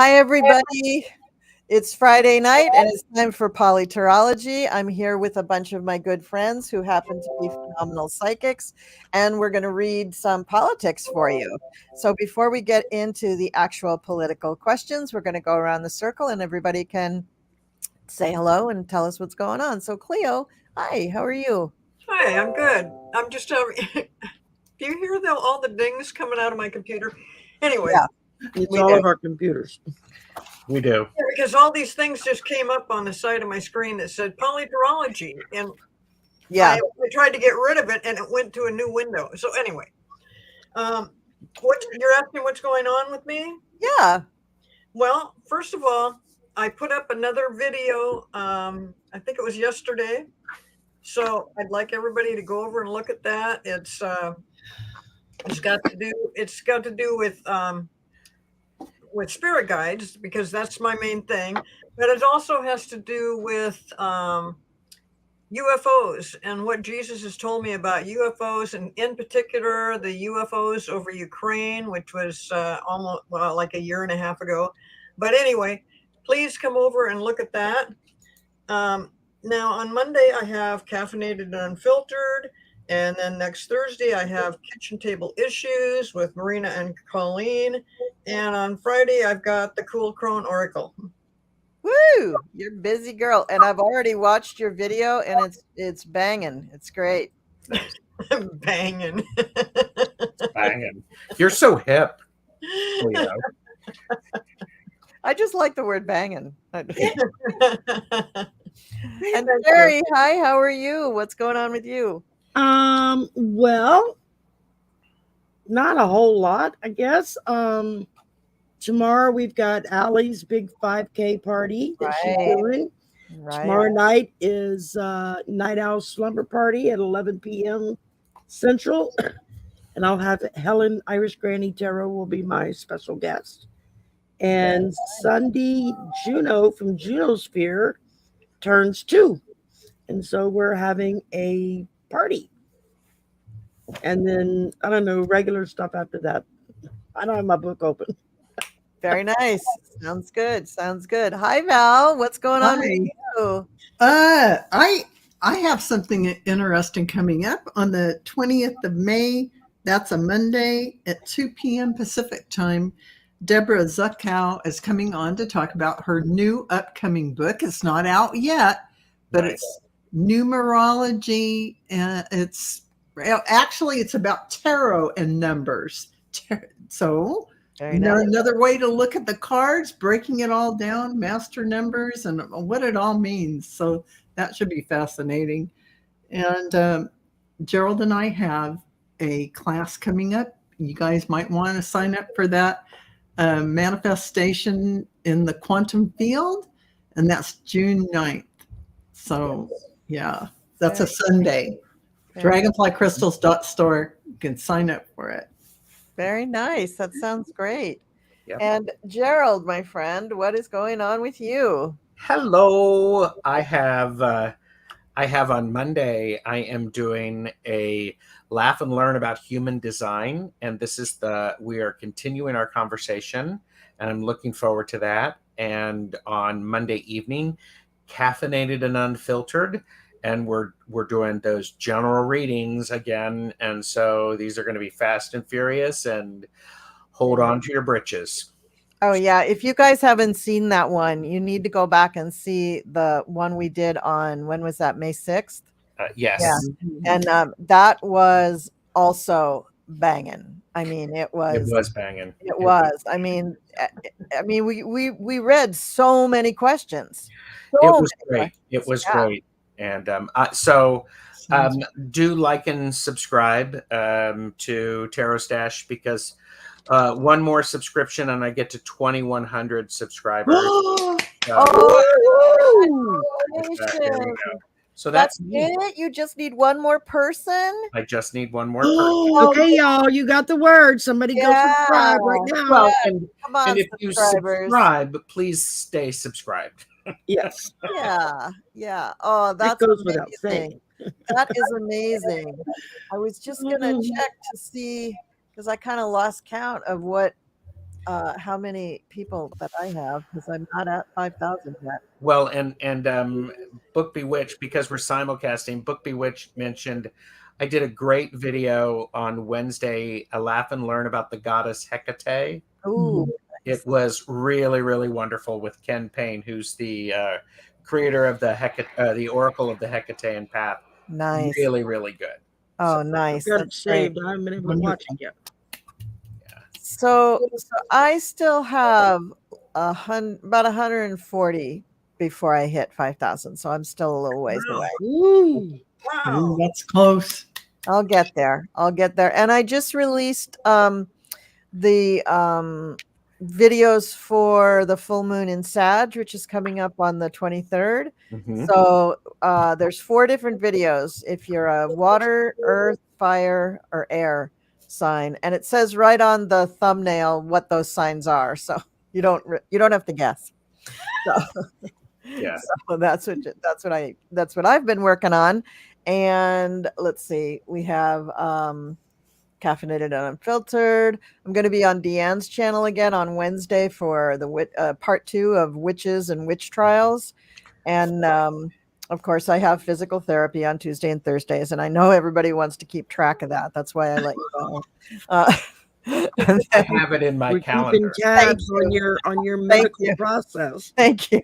Hi, everybody. It's Friday night and it's time for PoliTarology. I'm here with a bunch of my good friends who happen to be phenomenal psychics, and we're going to read some politics for you. So, before we get into the actual political questions, we're going to go around the circle and everybody can say hello and tell us what's going on. So, Cleo, hi, how are you? Hi, I'm good. I'm just do you hear all the dings coming out of my computer? Anyway, Yeah, It's we all do. of our computers. We do. yeah, because all these things just came up on the side of my screen that said PoliTarology, and Yeah. I tried to get rid of it, and it went to a new window. So anyway, what you're asking what's going on with me? Yeah. Well, first of all, I put up another video. I think it was yesterday. So I'd like everybody to go over and look at that. It's got to do with spirit guides, because that's my main thing, but it also has to do with UFOs and what Jesus has told me about UFOs, and in particular the UFOs over Ukraine, which was almost like a year and a half ago. But anyway, please come over and look at that. Now on Monday I have Caffeinated and Unfiltered, and then next Thursday I have Kitchen Table Issues with Marina and Colleen, and on Friday I've got the Cool Crone Oracle. Woo! You're a busy girl, and I've already watched your video, and it's banging. It's great. Banging. Banging. You're so hip. Cleo. I just like the word banging. And Thank Shari, you. hi, how are you? What's going on with you? Well, not a whole lot, I guess. Tomorrow we've got Allie's big 5K party that she's Right. doing. Right. Tomorrow night is Night Owl Slumber Party at 11 p.m. Central. And I'll have Helen Irish Granny Tarot will be my special guest. And Sunday, Juno from Junosphere turns 2. And so we're having a party. And then, I don't know, regular stuff after that. I don't have my book open. Very nice. Sounds good. Sounds good. Hi, Val. What's going on with you? I have something interesting coming up on the 20th of May. That's a Monday at 2 p.m. Pacific time. Deborah Zuckow is coming on to talk about her new upcoming book. It's not out yet, but it's numerology. It's about tarot and numbers. So another way to look at the cards, breaking it all down, master numbers, and what it all means. So that should be fascinating. And Gerald and I have a class coming up. You guys might want to sign up for that. Manifestation in the quantum field, and that's June 9th. So yeah, that's a Sunday. Dragonflycrystals.store. You can sign up for it. Very nice. That sounds great. Yep. And Gerald, my friend, what is going on with you? Hello. I have on Monday, I am doing a laugh and learn about human design. And we are continuing our conversation, and I'm looking forward to that. And on Monday evening, Caffeinated and Unfiltered. And we're doing those general readings again. And so these are going to be fast and furious, and hold on to your britches. Oh, yeah. If you guys haven't seen that one, you need to go back and see the one we did on, when was that, May 6th? Yes. Yeah. And that was also banging. I mean, it was banging. It was. I mean, we read so many questions. It was great. It was great. And do like and subscribe to TarotStache, because one more subscription and I get to 2,100 subscribers. There we go. So that's it. You just need one more person. I just need one more person. Okay, y'all, you got the word. Somebody go subscribe right now. Well, come on, and if you subscribe, please stay subscribed. Yes. Yeah. Oh, that goes without saying. That is amazing. I was just gonna check to see, because I kind of lost count of what how many people that I have because I'm not at 5,000 yet. Well, and Book Bewitched, because we're simulcasting, Book Bewitched mentioned I did a great video on Wednesday, a laugh and learn about the goddess Hecate. Ooh, It was really, really wonderful with Ken Payne, who's the creator of the Oracle of the Hecatean Path. nice. Really, really good. Oh, nice. Got it That's great. saved. I haven't been able to watch it yet. So I still have about 140 before I hit 5,000. So I'm still a little ways Wow. away. Ooh. Wow. That's close. I'll get there. And I just released the videos for the full moon in Sag, which is coming up on the 23rd. Mhm. So there's 4 different videos if you're a water, earth, fire, or air sign, and it says right on the thumbnail what those signs are, so you don't have to guess. So, Yeah. so that's what I've been working on. And let's see, we have Caffeinated and Unfiltered. I'm going to be on Deanne's channel again on Wednesday for the part 2 of Witches and Witch Trials. And of course, I have physical therapy on Tuesday and Thursdays, and I know everybody wants to keep track of that. That's why I let you know. And I then- have it in my We're calendar. keeping tabs Thank on your medical you. process. Thank you.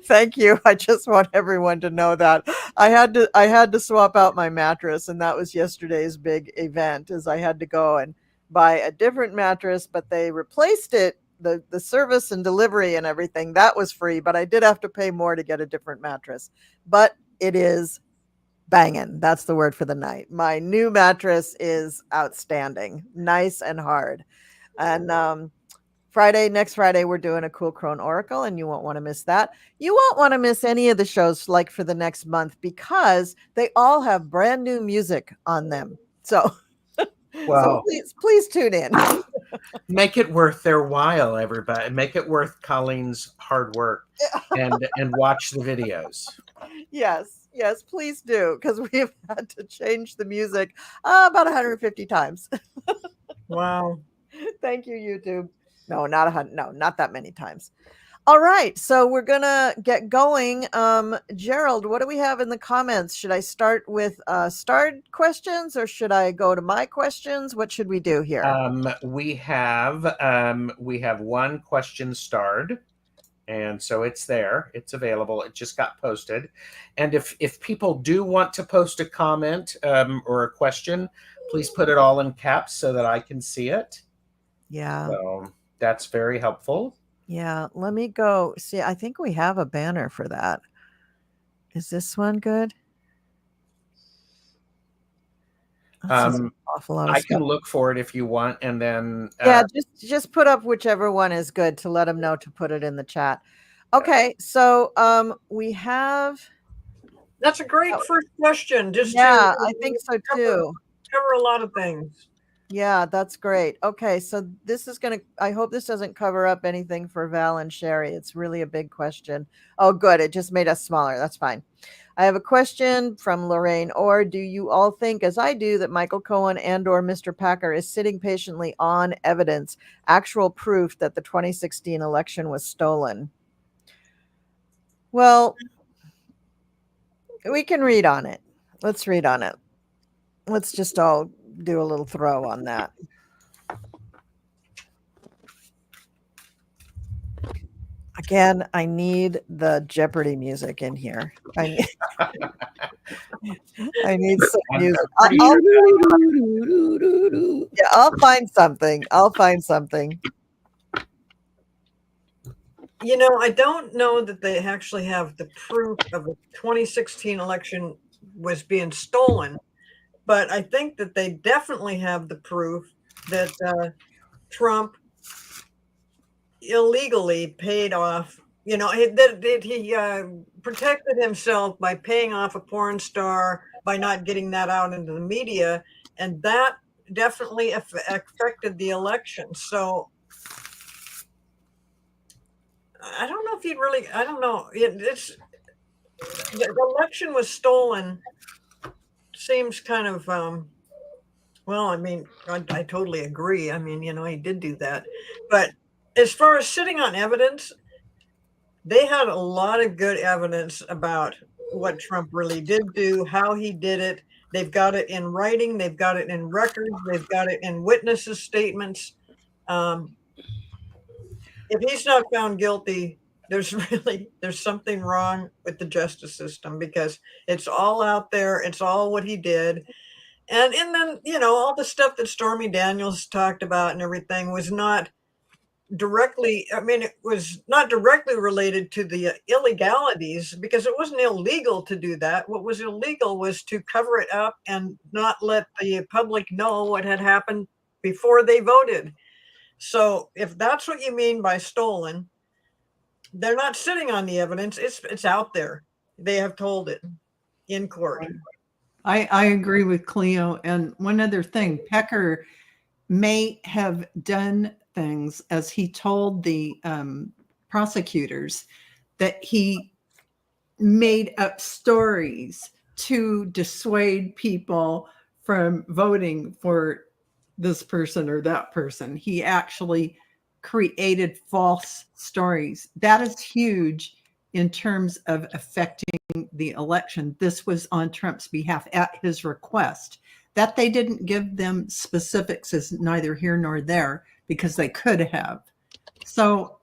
Thank you. I just want everyone to know that I had to swap out my mattress, and that was yesterday's big event. Is I had to go and buy a different mattress, but they replaced it. The service and delivery and everything, that was free, but I did have to pay more to get a different mattress. But it is banging. That's the word for the night. My new mattress is outstanding, nice and hard. And next Friday, we're doing a cool Crone Oracle, and you won't want to miss that. You won't want to miss any of the shows like for the next month because they all have brand new music on them. So, Well, please tune in. make it worth their while, everybody. Make it worth Colleen's hard work and watch the videos. Yes, please do, because we've had to change the music about 150 times. Wow. Thank you, YouTube. No, not that many times. All right, so we're gonna get going. Gerald, what do we have in the comments? Should I start with starred questions, or should I go to my questions? What should we do here? We have one question starred, and so it's there. It's available. It just got posted. And if people do want to post a comment or a question, please put it all in caps so that I can see it. Yeah. So that's very helpful. Yeah, let me go. See, I think we have a banner for that. Is this one good? That's an awful lot of I stuff. can look for it if you want, and then Yeah, just put up whichever one is good to let them know to put it in the chat. Okay, so we have. That's a great first question. Just Yeah, to I think so too. cover a lot of things. Yeah, that's great. Okay, so this is I hope this doesn't cover up anything for Val and Shari. It's really a big question. Oh, good. It just made us smaller. That's fine. I have a question from Lorraine. Or do you all think, as I do, that Michael Cohen and/or Mr. Packer is sitting patiently on evidence, actual proof that the 2016 election was stolen? Well, we can read on it. Let's read on it. Let's just all do a little throw on that. Again, I need the Jeopardy music in here. I need some music. I'll find something. You know, I don't know that they actually have the proof of the 2016 election was being stolen, but I think that they definitely have the proof that Trump illegally paid off. You know, he protected himself by paying off a porn star by not getting that out into the media, and that definitely affected the election. So I don't know if you'd really. I don't know. It's the election was stolen. Seems kind of. Well, I mean, I totally agree. I mean, you know, he did do that, but as far as sitting on evidence, they had a lot of good evidence about what Trump really did do, how he did it. They've got it in writing. They've got it in records. They've got it in witnesses' statements. If he's not found guilty, there's something wrong with the justice system, because it's all out there. It's all what he did. And then, all the stuff that Stormy Daniels talked about and everything was not directly, it was not directly related to the illegalities, because it wasn't illegal to do that. What was illegal was to cover it up and not let the public know what had happened before they voted. So if that's what you mean by stolen, they're not sitting on the evidence. It's out there. They have told it in court. I agree with Cleo. And one other thing, Pecker may have done things, as he told the prosecutors, that he made up stories to dissuade people from voting for this person or that person. He actually created false stories. That is huge in terms of affecting the election. This was on Trump's behalf at his request. That they didn't give them specifics is neither here nor there, because they could have. So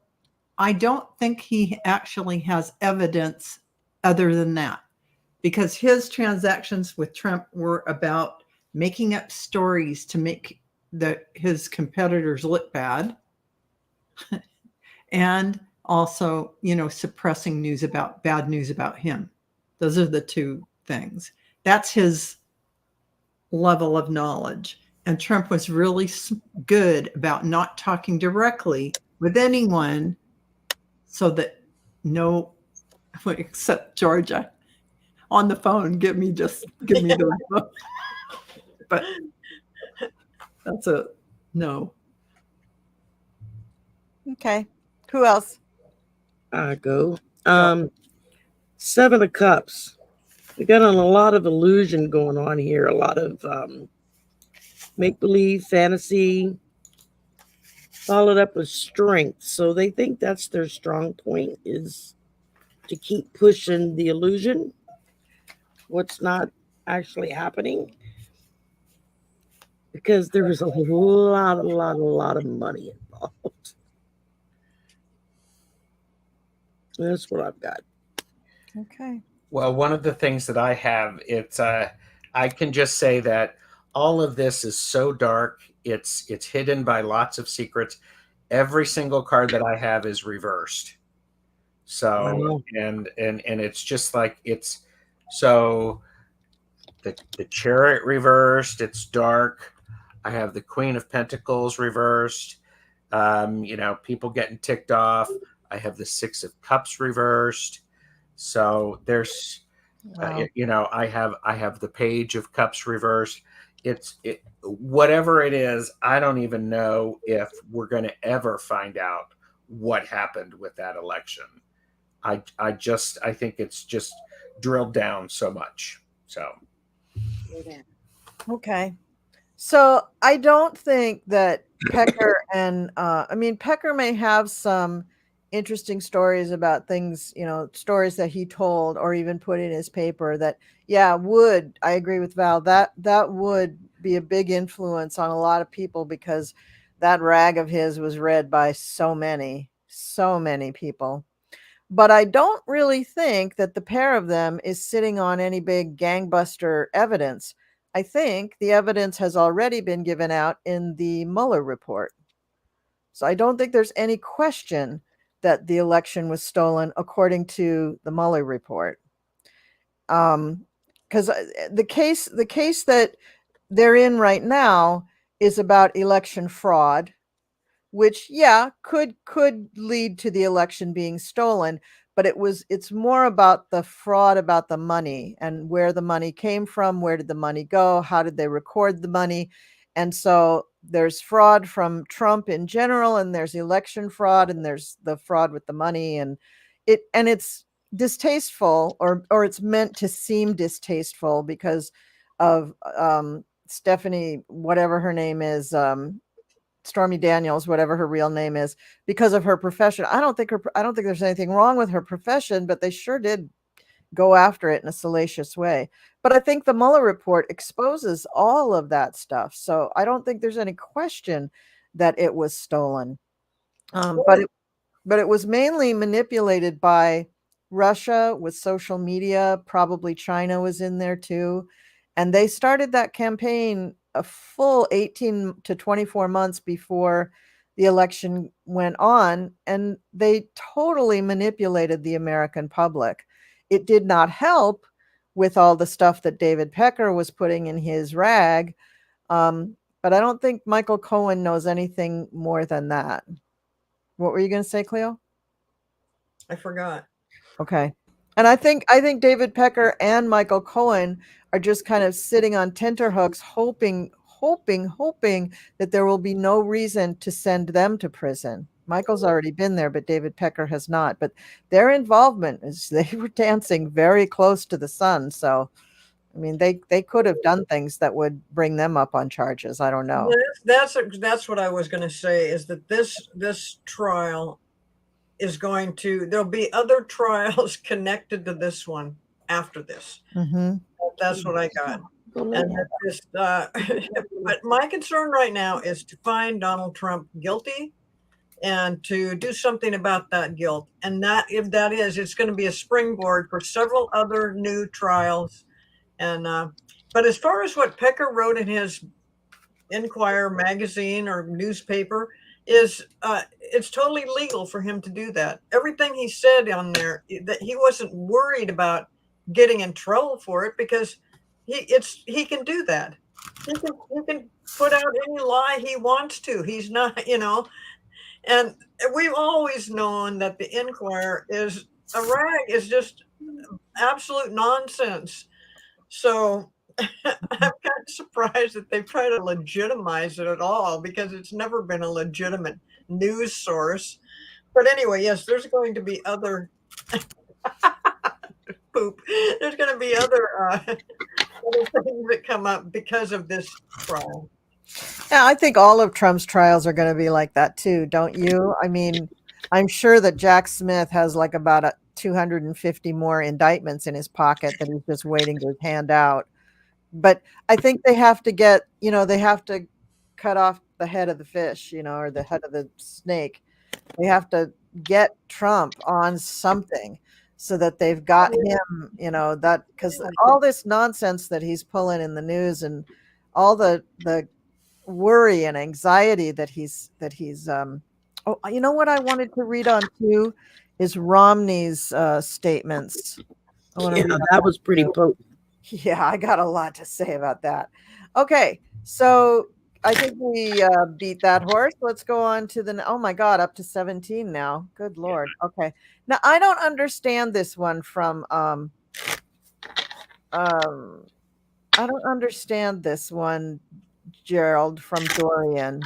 I don't think he actually has evidence other than that, because his transactions with Trump were about making up stories to make his competitors look bad, and also, suppressing bad news about him. Those are the two things. That's his level of knowledge. And Trump was really good about not talking directly with anyone, so that no, except Georgia on the phone, give me the phone. But that's a no. Okay. Who else? I go. Seven of Cups. We got a lot of illusion going on here. A lot of make-believe, fantasy, followed up with strength. So they think that's their strong point, is to keep pushing the illusion, what's not actually happening. Because there is a lot of money involved. That's what I've got. Okay. Well, one of the things that I have, I can just say that all of this is so dark. It's hidden by lots of secrets. Every single card that I have is reversed. So, and it's just like, so the Chariot reversed, it's dark. I have the Queen of Pentacles reversed. People getting ticked off. I have the Six of Cups reversed. So there's, Wow. I have the Page of Cups reversed. Whatever it is, I don't even know if we're going to ever find out what happened with that election. I think it's just drilled down so much. So. Okay. So I don't think that Pecker and Pecker may have some interesting stories about things, stories that he told or even put in his paper that, I agree with Val, that would be a big influence on a lot of people, because that rag of his was read by so many people. But I don't really think that the pair of them is sitting on any big gangbuster evidence. I think the evidence has already been given out in the Mueller report. So I don't think there's any question that the election was stolen according to the Mueller report. Because the case that they're in right now is about election fraud, which could lead to the election being stolen, but it's more about the fraud about the money and where the money came from, where did the money go, how did they record the money. And so there's fraud from Trump in general, and there's election fraud, and there's the fraud with the money, and it's distasteful, or it's meant to seem distasteful because of Stephanie, whatever her name is, Stormy Daniels, whatever her real name is, because of her profession. I don't think there's anything wrong with her profession, but they sure did go after it in a salacious way. But I think the Mueller report exposes all of that stuff. So I don't think there's any question that it was stolen. But it was mainly manipulated by Russia with social media. Probably China was in there too. And they started that campaign a full 18 to 24 months before the election went on. And they totally manipulated the American public. It did not help with all the stuff that David Pecker was putting in his rag. But I don't think Michael Cohen knows anything more than that. What were you going to say, Cleo? I forgot. Okay. And I think David Pecker and Michael Cohen are just kind of sitting on tenterhooks, hoping that there will be no reason to send them to prison. Michael's already been there, but David Pecker has not. But their involvement is they were dancing very close to the sun. So, I mean, they could have done things that would bring them up on charges. I don't know. That's what I was going to say, is that this trial is going to, there'll be other trials connected to this one after this. Mm-hmm. That's what I got. And this, but my concern right now is to find Donald Trump guilty and to do something about that guilt. And that, if that is, it's going to be a springboard for several other new trials. And but as far as what Pecker wrote in his Inquirer magazine or newspaper, is it's totally legal for him to do that. Everything he said on there, that he wasn't worried about getting in trouble for it, because he can do that. He can put out any lie he wants to. He's not, and we've always known that the Inquirer is a rag, is just absolute nonsense. So I'm kind of surprised that they've tried to legitimize it at all, because it's never been a legitimate news source. But anyway, yes, there's going to be other poop. There's going to be other things that come up because of this trial. Yeah, I think all of Trump's trials are going to be like that too, don't you? I mean, I'm sure that Jack Smith has like about 250 more indictments in his pocket that he's just waiting to hand out. But I think they have to get, they have to cut off the head of the fish, or the head of the snake. They have to get Trump on something so that they've got him, that, because all this nonsense that he's pulling in the news and all the worry and anxiety that he's oh, you know what I wanted to read on too is Romney's statements. That was pretty potent. Yeah, I got a lot to say about that. Okay, so I think we beat that horse. Let's go on to oh my God, up to 17 now. Good Lord. Okay. Now I don't understand this one from I don't understand this one, Gerald, from Dorian.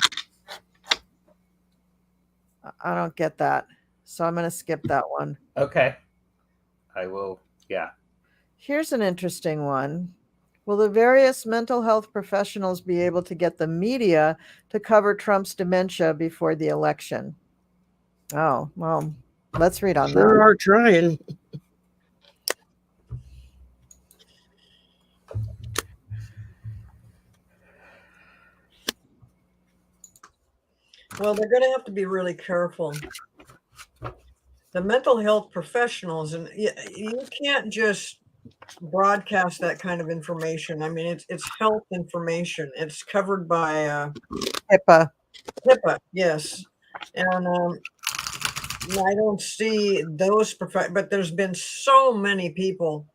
I don't get that. So I'm going to skip that one. Okay. I will. Yeah. Here's an interesting one. Will the various mental health professionals be able to get the media to cover Trump's dementia before the election? Oh, well, let's read on that. Sure are trying. Well, they're going to have to be really careful. The mental health professionals, and you can't just broadcast that kind of information. I mean, it's health information. It's covered by HIPAA. HIPAA, yes. And I don't see those but there's been so many people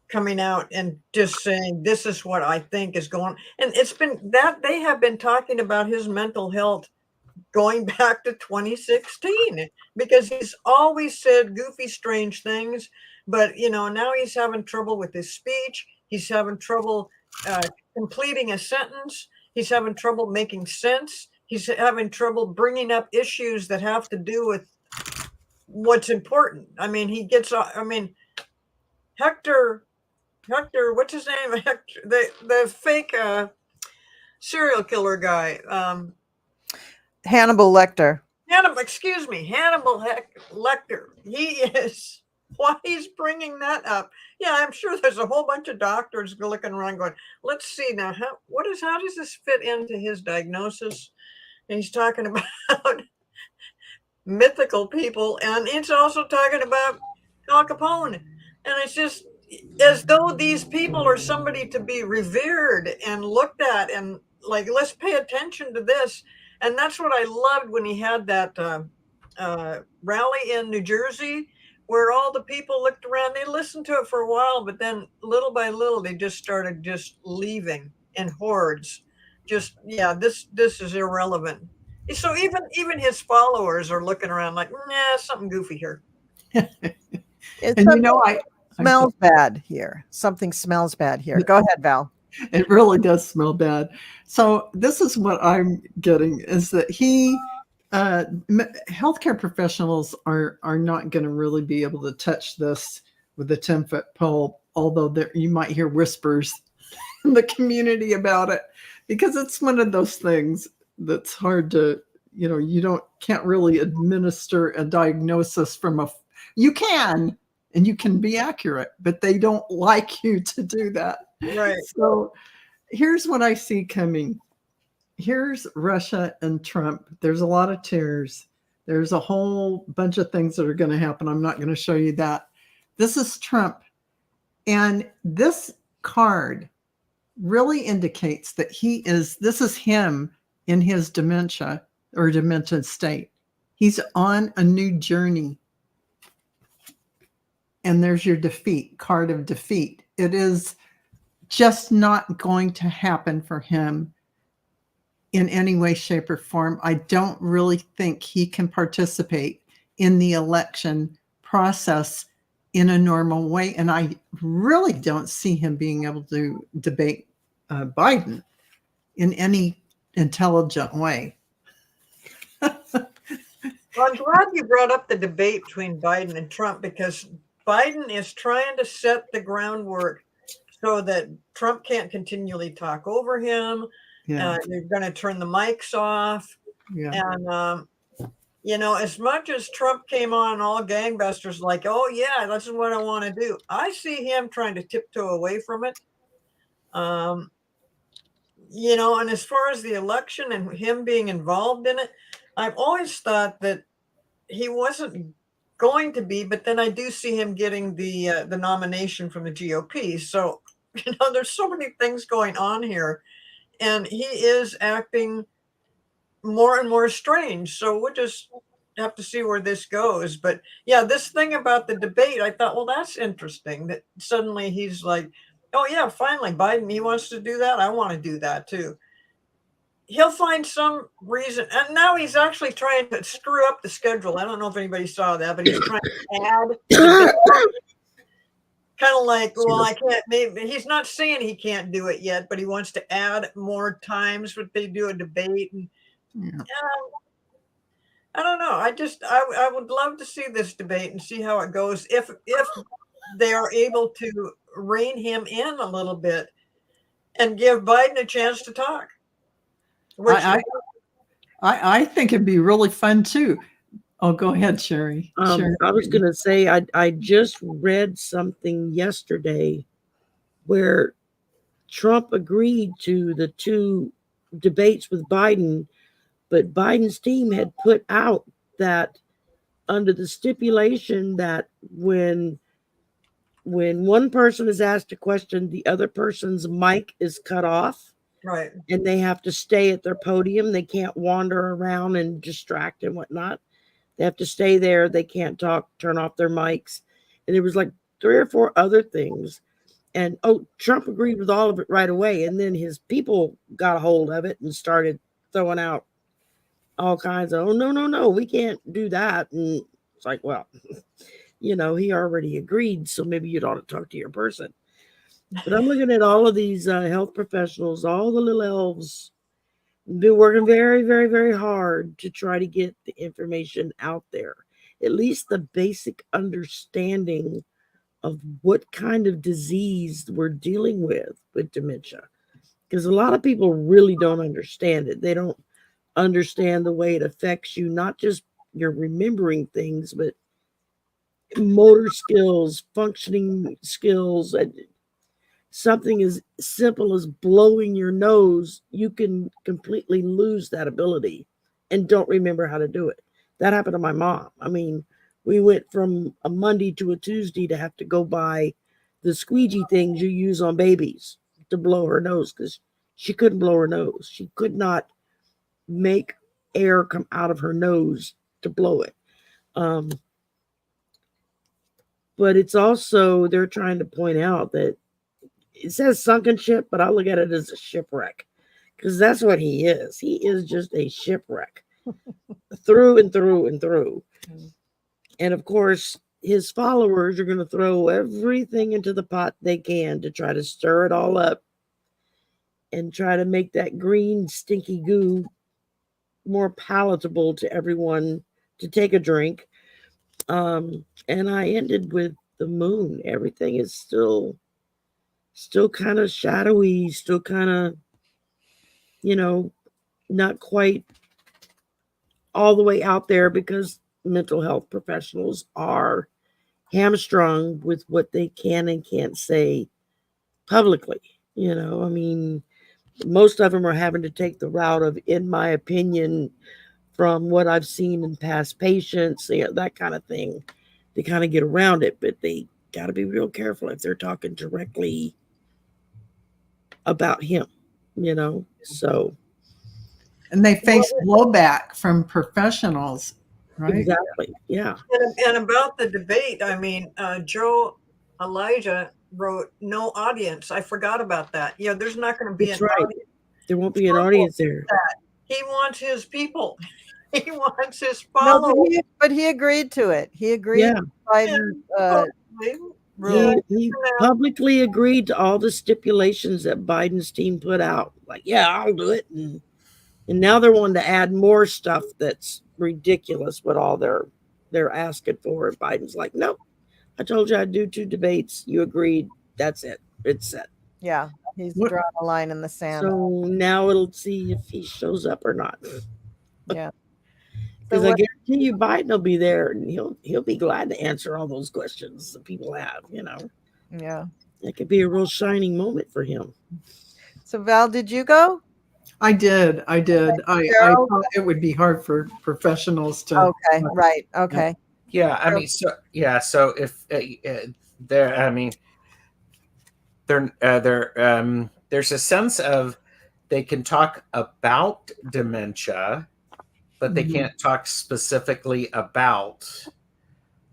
coming out and just saying, this is what I think is going on. And it's been that they have been talking about his mental health going back to 2016, because he's always said goofy, strange things. But, now he's having trouble with his speech. He's having trouble completing a sentence. He's having trouble making sense. He's having trouble bringing up issues that have to do with what's important. I mean, Hector, what's his name? Hector, the fake serial killer guy. Hannibal Lecter. Hannibal Lecter. He is, why he's bringing that up. Yeah, I'm sure there's a whole bunch of doctors looking around going, let's see now, how does this fit into his diagnosis? And he's talking about mythical people, and it's also talking about Al Capone. And it's just as though these people are somebody to be revered and looked at, and like, let's pay attention to this. And that's what I loved when he had that rally in New Jersey, where all the people looked around. They listened to it for a while, but then little by little, they just started just leaving in hordes. Just, yeah, this is irrelevant. So even his followers are looking around like, nah, something goofy here. It's And you know, smells bad here. Something smells bad here. Go ahead, Val. It really does smell bad. So this is what I'm getting, is that healthcare professionals are not going to really be able to touch this with a 10-foot pole, although you might hear whispers in the community about it, because it's one of those things that's hard to, you can't really administer a diagnosis you can, and you can be accurate, but they don't like you to do that. Right. So here's what I see coming. Here's Russia and Trump. There's a lot of tears. There's a whole bunch of things that are going to happen. I'm not going to show you that. This is Trump. And this card really indicates that this is him in his dementia or demented state. He's on a new journey. And there's your defeat, card of defeat. It is just not going to happen for him in any way, shape, or form. I don't really think he can participate in the election process in a normal way. And I really don't see him being able to debate Biden in any intelligent way. Well, I'm glad you brought up the debate between Biden and Trump, because Biden is trying to set the groundwork so that Trump can't continually talk over him. Yeah. They're going to turn the mics off. Yeah. And, as much as Trump came on all gangbusters, like, oh, yeah, this is what I want to do, I see him trying to tiptoe away from it. And as far as the election and him being involved in it, I've always thought that he wasn't going to be, but then I do see him getting the nomination from the GOP. So, there's so many things going on here, and he is acting more and more strange. So we'll just have to see where this goes. But yeah, this thing about the debate, I thought, well, that's interesting that suddenly he's like, oh yeah, finally Biden, he wants to do that. I want to do that too. He'll find some reason. And now he's actually trying to screw up the schedule. I don't know if anybody saw that, but he's trying to add kind of like, well, I can't, maybe he's not saying he can't do it yet, but he wants to add more times when they do a debate. And I don't know. I would love to see this debate and see how it goes. If they are able to rein him in a little bit and give Biden a chance to talk. I think it'd be really fun too. Oh, go ahead, Shari. Shari. I was going to say, I just read something yesterday where Trump agreed to the 2 debates with Biden, but Biden's team had put out that under the stipulation that when one person is asked a question, the other person's mic is cut off. Right. And they have to stay at their podium. They can't wander around and distract and whatnot. They have to stay there. They can't talk, turn off their mics. And there was like 3 or 4 other things. And Trump agreed with all of it right away. And then his people got a hold of it and started throwing out all kinds of, oh, no, we can't do that. And it's like, well, he already agreed. So maybe you'd ought to talk to your person. But I'm looking at all of these health professionals, all the little elves, been working very, very, very hard to try to get the information out there. At least the basic understanding of what kind of disease we're dealing with dementia. Because a lot of people really don't understand it. They don't understand the way it affects you, not just your remembering things, but motor skills, functioning skills. And something as simple as blowing your nose, you can completely lose that ability and don't remember how to do it. That happened to my mom. I mean, we went from a Monday to a Tuesday to have to go buy the squeegee things you use on babies to blow her nose because she couldn't blow her nose. She could not make air come out of her nose to blow it. But it's also, they're trying to point out that it says sunken ship, but I look at it as a shipwreck because that's what he is. He is just a shipwreck through and through and through. And of course, his followers are going to throw everything into the pot they can to try to stir it all up and try to make that green stinky goo more palatable to everyone to take a drink. And I ended with the moon. Everything is still kind of shadowy, still kind of, not quite all the way out there because mental health professionals are hamstrung with what they can and can't say publicly. I mean, most of them are having to take the route of, in my opinion, from what I've seen in past patients, that kind of thing, to kind of get around it. But they got to be real careful if they're talking directly about him, so. And they face blowback from professionals, right? Exactly, yeah. And about the debate, I mean, Joe Elijah wrote no audience. I forgot about that. Yeah, there's not going to be That's an right. audience. There won't be an audience there. He wants his people. He wants his No, followers. but he agreed to it. He agreed Yeah. to Biden's rule. He publicly agreed to all the stipulations that Biden's team put out. Like, yeah, I'll do it. And now they're wanting to add more stuff that's ridiculous with all they're asking for. And Biden's like, nope, I told you I'd do 2 debates. You agreed. That's it. It's set. Yeah, he's drawn a line in the sand. So now it'll see if he shows up or not. Yeah. Because I guarantee you Biden will be there and he'll be glad to answer all those questions that people have, Yeah. It could be a real shining moment for him. So Val, did you go? I did. I thought it would be hard for professionals to. Okay, right. Okay. Yeah, I mean, so if there, I mean, there's a sense of they can talk about dementia, but they can't talk specifically about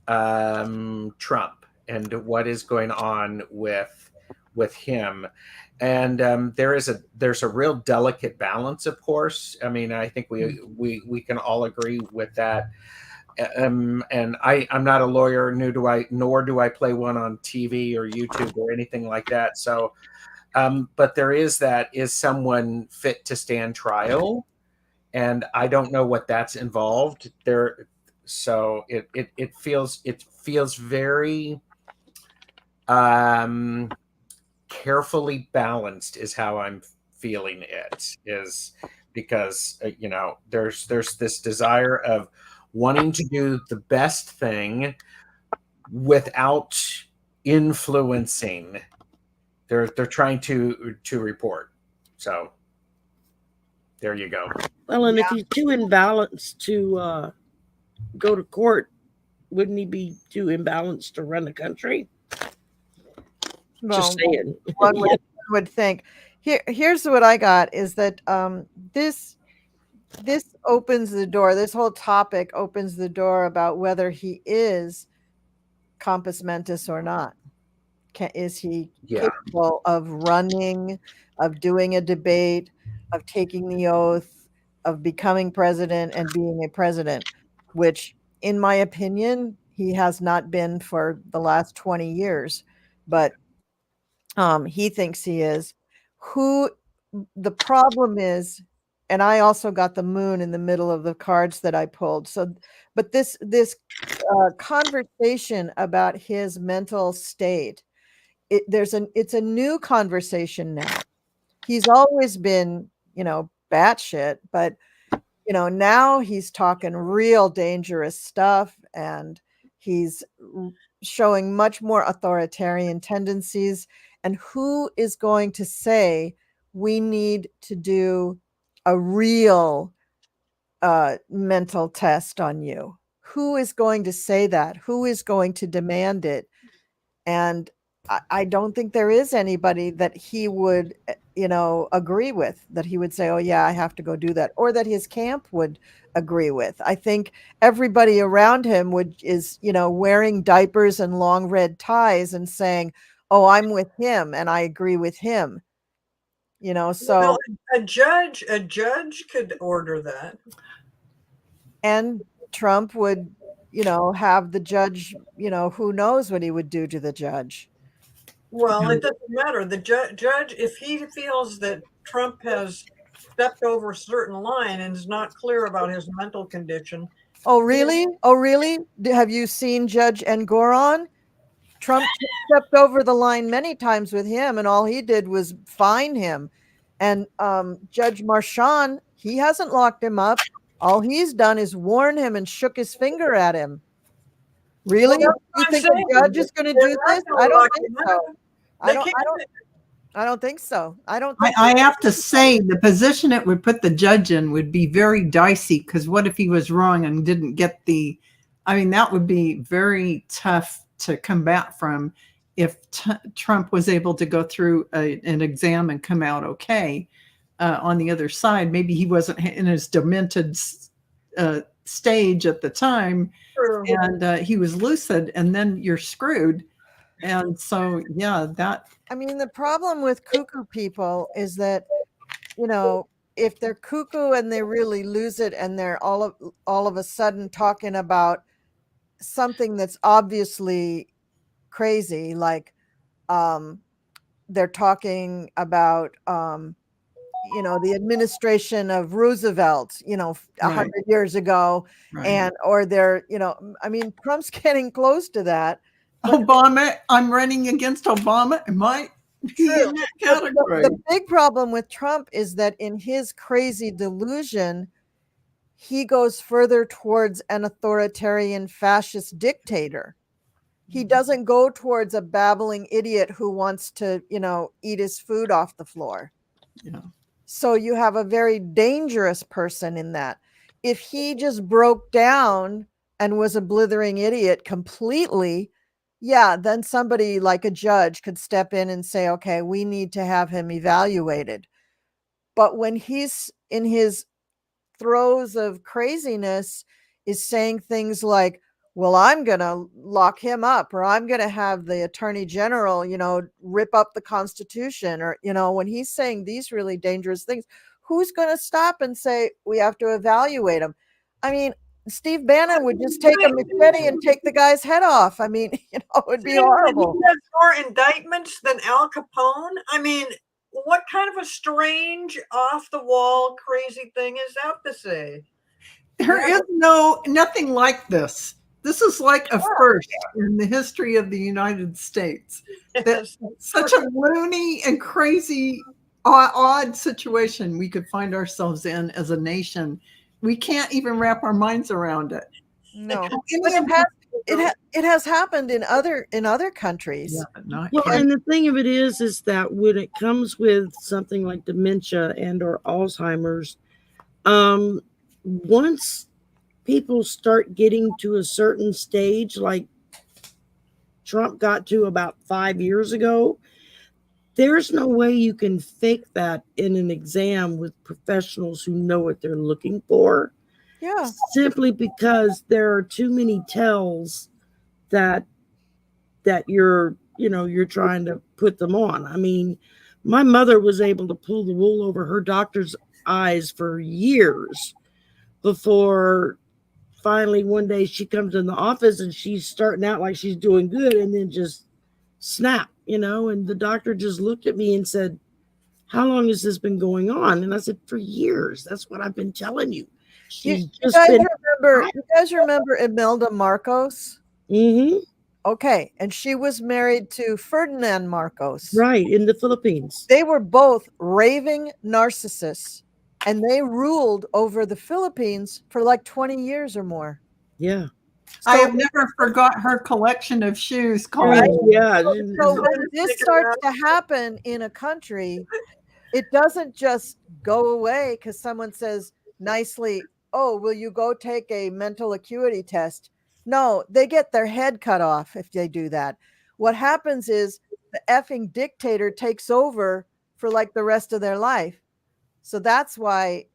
Trump and what is going on with him. And there's a real delicate balance, of course. I mean, I think we can all agree with that. And I'm not a lawyer, nor do I play one on TV or YouTube or anything like that. So, but there is someone fit to stand trial, and I don't know what that's involved there. So it feels very carefully balanced is how I'm feeling it, is because there's this desire of wanting to do the best thing without influencing. They're trying to report. So there you go. Well, and if he's too imbalanced to go to court, wouldn't he be too imbalanced to run the country? Well, just saying. One would think. Here's what I got is that this opens the door. This whole topic opens the door about whether he is compos mentis or not. Is he capable of running, of doing a debate, of taking the oath, of becoming president and being a president, which, in my opinion, he has not been for the last 20 years. But he thinks he is. The problem is, and I also got the moon in the middle of the cards that I pulled. So, but this conversation about his mental state, it's a new conversation now. He's always been, batshit, but now he's talking real dangerous stuff, and he's showing much more authoritarian tendencies. And who is going to say we need to do a real mental test on you? Who is going to say that? Who is going to demand it? And I don't think there is anybody that he would, agree with, that he would say, oh, yeah, I have to go do that, or that his camp would agree with. I think everybody around him is wearing diapers and long red ties and saying, oh, I'm with him and I agree with him. So Well, a judge could order that. And Trump would, have the judge, who knows what he would do to the judge. Well, it doesn't matter. The judge, if he feels that Trump has stepped over a certain line and is not clear about his mental condition. Oh, really? Oh, really? Have you seen Judge Engoron? Trump stepped over the line many times with him, and all he did was fine him. And Judge Marchand, he hasn't locked him up. All he's done is warn him and shook his finger at him. Really? Well, you think the judge is going to do this? I don't think so. I don't think so. I have to say, the position it would put the judge in would be very dicey, because what if he was wrong and didn't get that would be very tough to combat from if Trump was able to go through an exam and come out okay. On the other side, maybe he wasn't in his demented stage at the time. True. And he was lucid, and then you're screwed. And so, yeah, the problem with cuckoo people is that, if they're cuckoo and they really lose it, and they're all of a sudden talking about something that's obviously crazy, like they're talking about the administration of Roosevelt, 100 years ago, right. Or they're, Trump's getting close to that. Obama, I'm running against Obama. Am I in that category? The big problem with Trump is that in his crazy delusion, he goes further towards an authoritarian fascist dictator. He doesn't go towards a babbling idiot who wants to, eat his food off the floor. Yeah. So you have a very dangerous person in that. If he just broke down and was a blithering idiot completely, yeah, then somebody like a judge could step in and say, okay, we need to have him evaluated. But when he's in his throes of craziness, is saying things like, well, I'm going to lock him up, or I'm going to have the attorney general, rip up the Constitution, or, when he's saying these really dangerous things, who's going to stop and say, we have to evaluate him? Steve Bannon would just take a machete and take the guy's head off. It would be horrible. He has more indictments than Al Capone. What kind of a strange, off-the-wall, crazy thing is that to say? There is nothing like this. This is like a first in the history of the United States. That's such a loony and crazy, odd situation we could find ourselves in as a nation. We can't even wrap our minds around it. No, it has happened in other countries. Yeah, and the thing of it is that when it comes with something like dementia and or Alzheimer's, once people start getting to a certain stage, like Trump got to about 5 years ago, there's no way you can fake that in an exam with professionals who know what they're looking for. Yeah. Simply because there are too many tells that you're trying to put them on. My mother was able to pull the wool over her doctor's eyes for years before finally one day she comes in the office and she's starting out like she's doing good, and then just snap, and the doctor just looked at me and said, how long has this been going on? And I said, for years. That's what I've been telling you. You guys remember Imelda Marcos? Mm-hmm. Okay. And she was married to Ferdinand Marcos. Right, in the Philippines. They were both raving narcissists. and they ruled over the Philippines for like 20 years or more. Yeah. I So- have never forgot her collection of shoes, Colleen. Right? Yeah. So when this starts to happen in a country, it doesn't just go away because someone says nicely, "Oh, will you go take a mental acuity test?" No, they get their head cut off if they do that. What happens is the effing dictator takes over for like the rest of their life. So that's why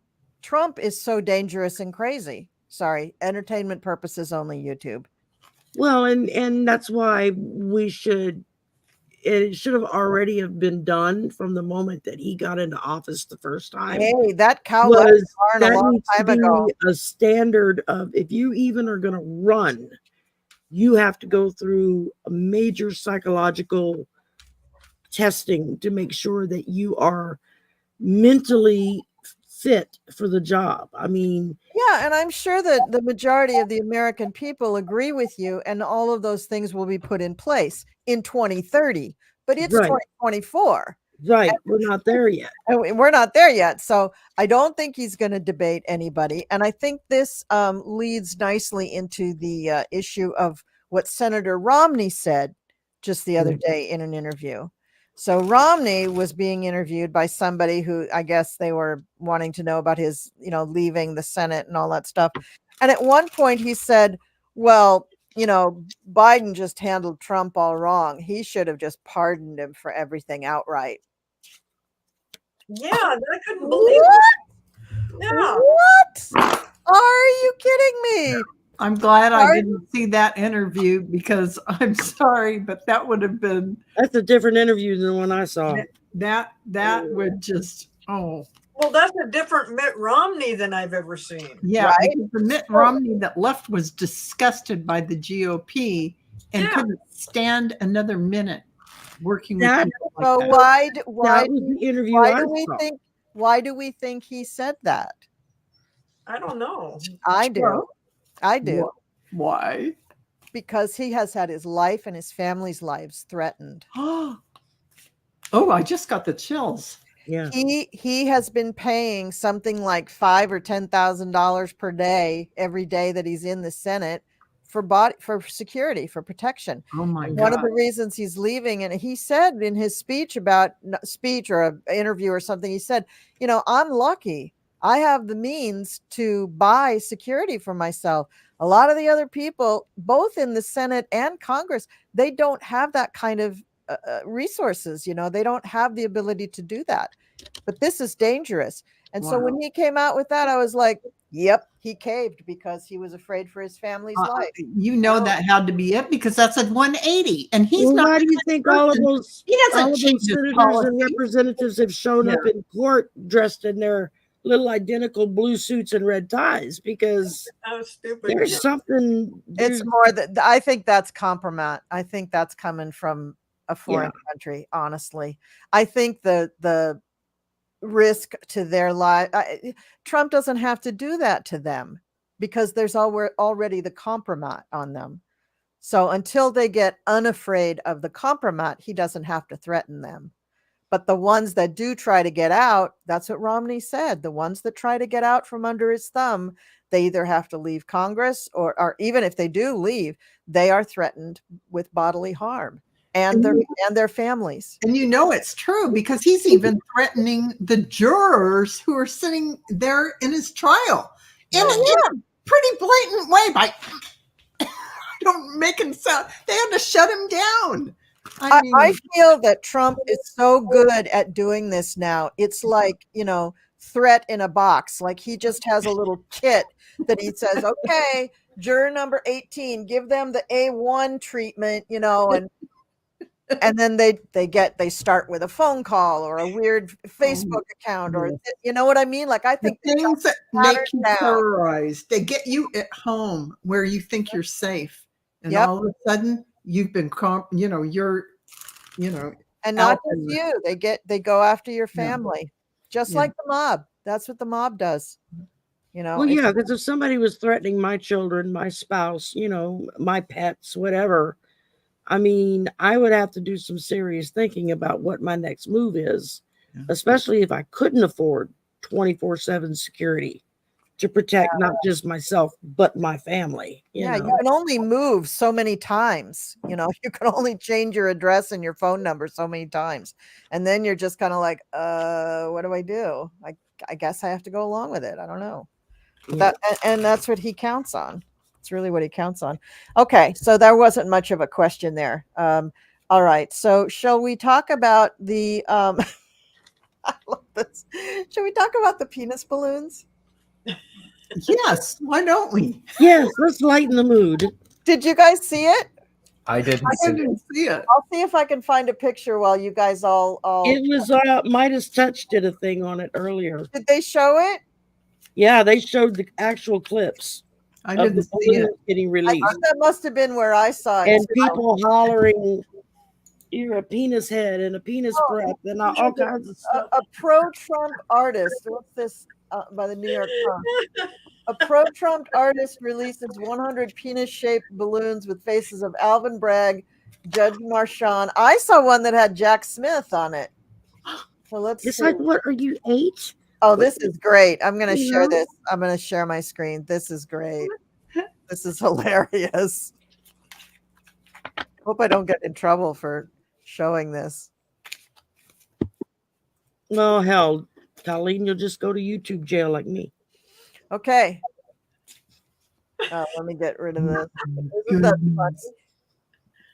Trump is so dangerous and crazy. Sorry, entertainment purposes only, YouTube. Well, and that's why it should have already have been done from the moment that he got into office the first time. Hey, that cow left the barn a That long needs to time ago. be a standard of, if you even are going to run, you have to go through a major psychological testing to make sure that you are mentally fit for the job. I mean, Yeah, and I'm sure that the majority of the American people agree with you, and all of those things will be put in place in 2030. But it's Right. 2024. right, we're not there yet. And we're not there yet. So I don't think he's going to debate anybody. And I think this leads nicely into the issue of what Senator Romney said just the other day in an interview. So Romney was being interviewed by somebody who I guess they were wanting to know about his, leaving the Senate and all that stuff. And at one point he said, well, Biden just handled Trump all wrong. He should have just pardoned him for everything outright. Yeah, I couldn't believe What? it. Yeah. What? Are you kidding me? I'm glad I Pardon? didn't see that interview because I'm sorry, but that would have been That's a different interview than the one I saw. that would just Well, that's a different Mitt Romney than I've ever seen. yeah. Right? Because the Mitt Romney that left was disgusted by the GOP and Yeah. couldn't stand another minute working with That- people like So that. why That was the interview why I do we saw. think he said that? I don't know. I do. Well, I do. Why? Because he has had his life and his family's lives threatened. Oh, I just got the chills. Yeah. He has been paying something like $5,000 or $10,000 per day every day that he's in the Senate for security, for protection. Oh my God. One of the reasons he's leaving, and he said in his speech or an interview or something, he said, I'm lucky. I have the means to buy security for myself. A lot of the other people, both in the Senate and Congress, they don't have that kind of resources. They don't have the ability to do that. But this is dangerous. And so when he came out with that, I was like, yep, he caved because he was afraid for his family's life. You know that had to be it because that's a 180, and he's Well, not. why do you think all of those He doesn't all of change those his senators policy. and representatives have shown up in court dressed in their little identical blue suits and red ties? Because How stupid. there's something. It's more that I think that's compromise. I think that's coming from a foreign country. Honestly, I think the risk to their life. Trump doesn't have to do that to them because there's already the compromise on them. So until they get unafraid of the compromise, he doesn't have to threaten them. But the ones that do try to get out, that's what Romney said. The ones that try to get out from under his thumb, they either have to leave Congress or even if they do leave, they are threatened with bodily harm and their families. And it's true because he's even threatening the jurors who are sitting there in his trial in a pretty blatant way by don't make him sound. They had to shut him down. I feel that Trump is so good at doing this now. It's like, threat in a box. Like he just has a little kit that he says, okay, juror number 18, give them the A1 treatment, and then they start with a phone call or a weird Facebook account or you know what I mean? Like I think the things that make you terrorized, they get you at home where you think you're safe. And all of a sudden you've been you're and not just you. They go after your family. Just like the mob. That's what the mob does. Well, yeah, because if somebody was threatening my children, my spouse, my pets, whatever, I mean, I would have to do some serious thinking about what my next move is, especially if I couldn't afford 24/7 security to protect not just myself, but my family. You Yeah, know? you can only move so many times. You know, you can only change your address and your phone number so many times. And then you're just kind of like, what do I do? I guess I have to go along with it. I don't know. Yeah. And that's what he counts on. It's really what he counts on. Okay, so there wasn't much of a question there. All right, so shall we talk about the I love this. Shall we talk about the penis balloons? Yes, why don't we? Yes, let's lighten the mood. Did you guys see it? I didn't I see it. didn't see it. I'll see if I can find a picture while you guys all It was Midas Touch did a thing on it earlier. did they show it? Yeah, they showed the actual clips I of the didn't see it. balloons getting I released think that must have been where I saw it. and too. people hollering, "You're a penis head and a penis breath and all kinds of stuff." A pro-Trump artist. What's this by the New York Times? A pro-Trump artist releases 100 penis-shaped balloons with faces of Alvin Bragg, Judge Marchand. I saw one that had Jack Smith on it. So let's It's see. like, what are you, 8? Oh, this is great. I'm going to You share know? this. I'm going to share my screen. This is great. This is hilarious. Hope I don't get in trouble for showing this. No, hell, Colleen, you'll just go to YouTube jail like me. Okay. Let me get rid of this. Isn't that funny?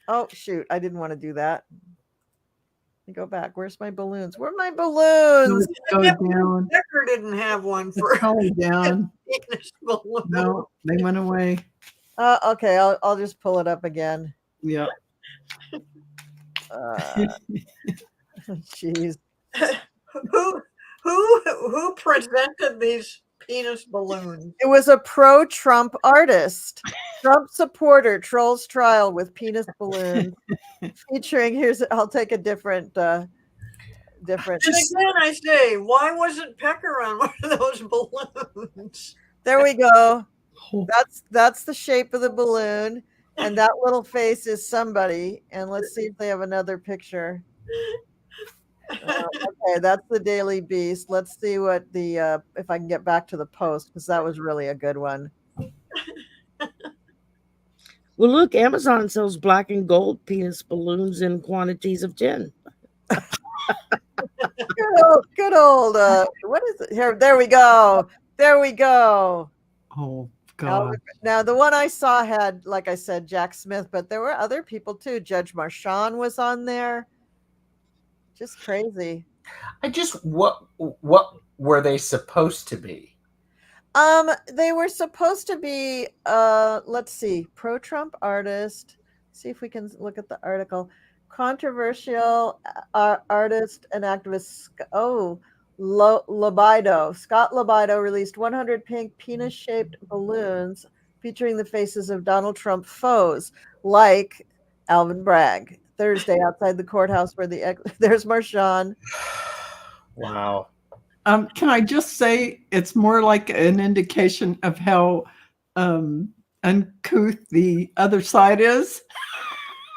Oh, shoot. I didn't want to do that. Let me go back. Where's my balloons? Where are my balloons? Go down. Decker didn't have one for Go down. penis balloon. No, they went away. Okay. I'll just pull it up again. Yeah. Jeez. Who presented these penis balloons? It was a pro-Trump artist. Trump supporter trolls trial with penis balloons. Featuring I'll take a different And again, I say, why wasn't Pecker on one of those balloons? There we go. That's the shape of the balloon, and that little face is somebody. And let's see if they have another picture. Okay, that's the Daily Beast. Let's see what the if I can get back to the post, because that was really a good one. Well, look, Amazon sells black and gold penis balloons in quantities of 10. Good old what is it here? There we go. Oh God. Now the one I saw had, like I said, Jack Smith, but there were other people too. Judge Marchand was on there. Just crazy. What were they supposed to be? They were supposed to be let's see, pro-Trump artist. See if we can look at the article. Controversial artist and activist. Libido. Scott Libido released 100 pink penis-shaped balloons featuring the faces of Donald Trump foes, like Alvin Bragg. Thursday outside the courthouse where there's Marchand. Wow. Can I just say it's more like an indication of how uncouth the other side is?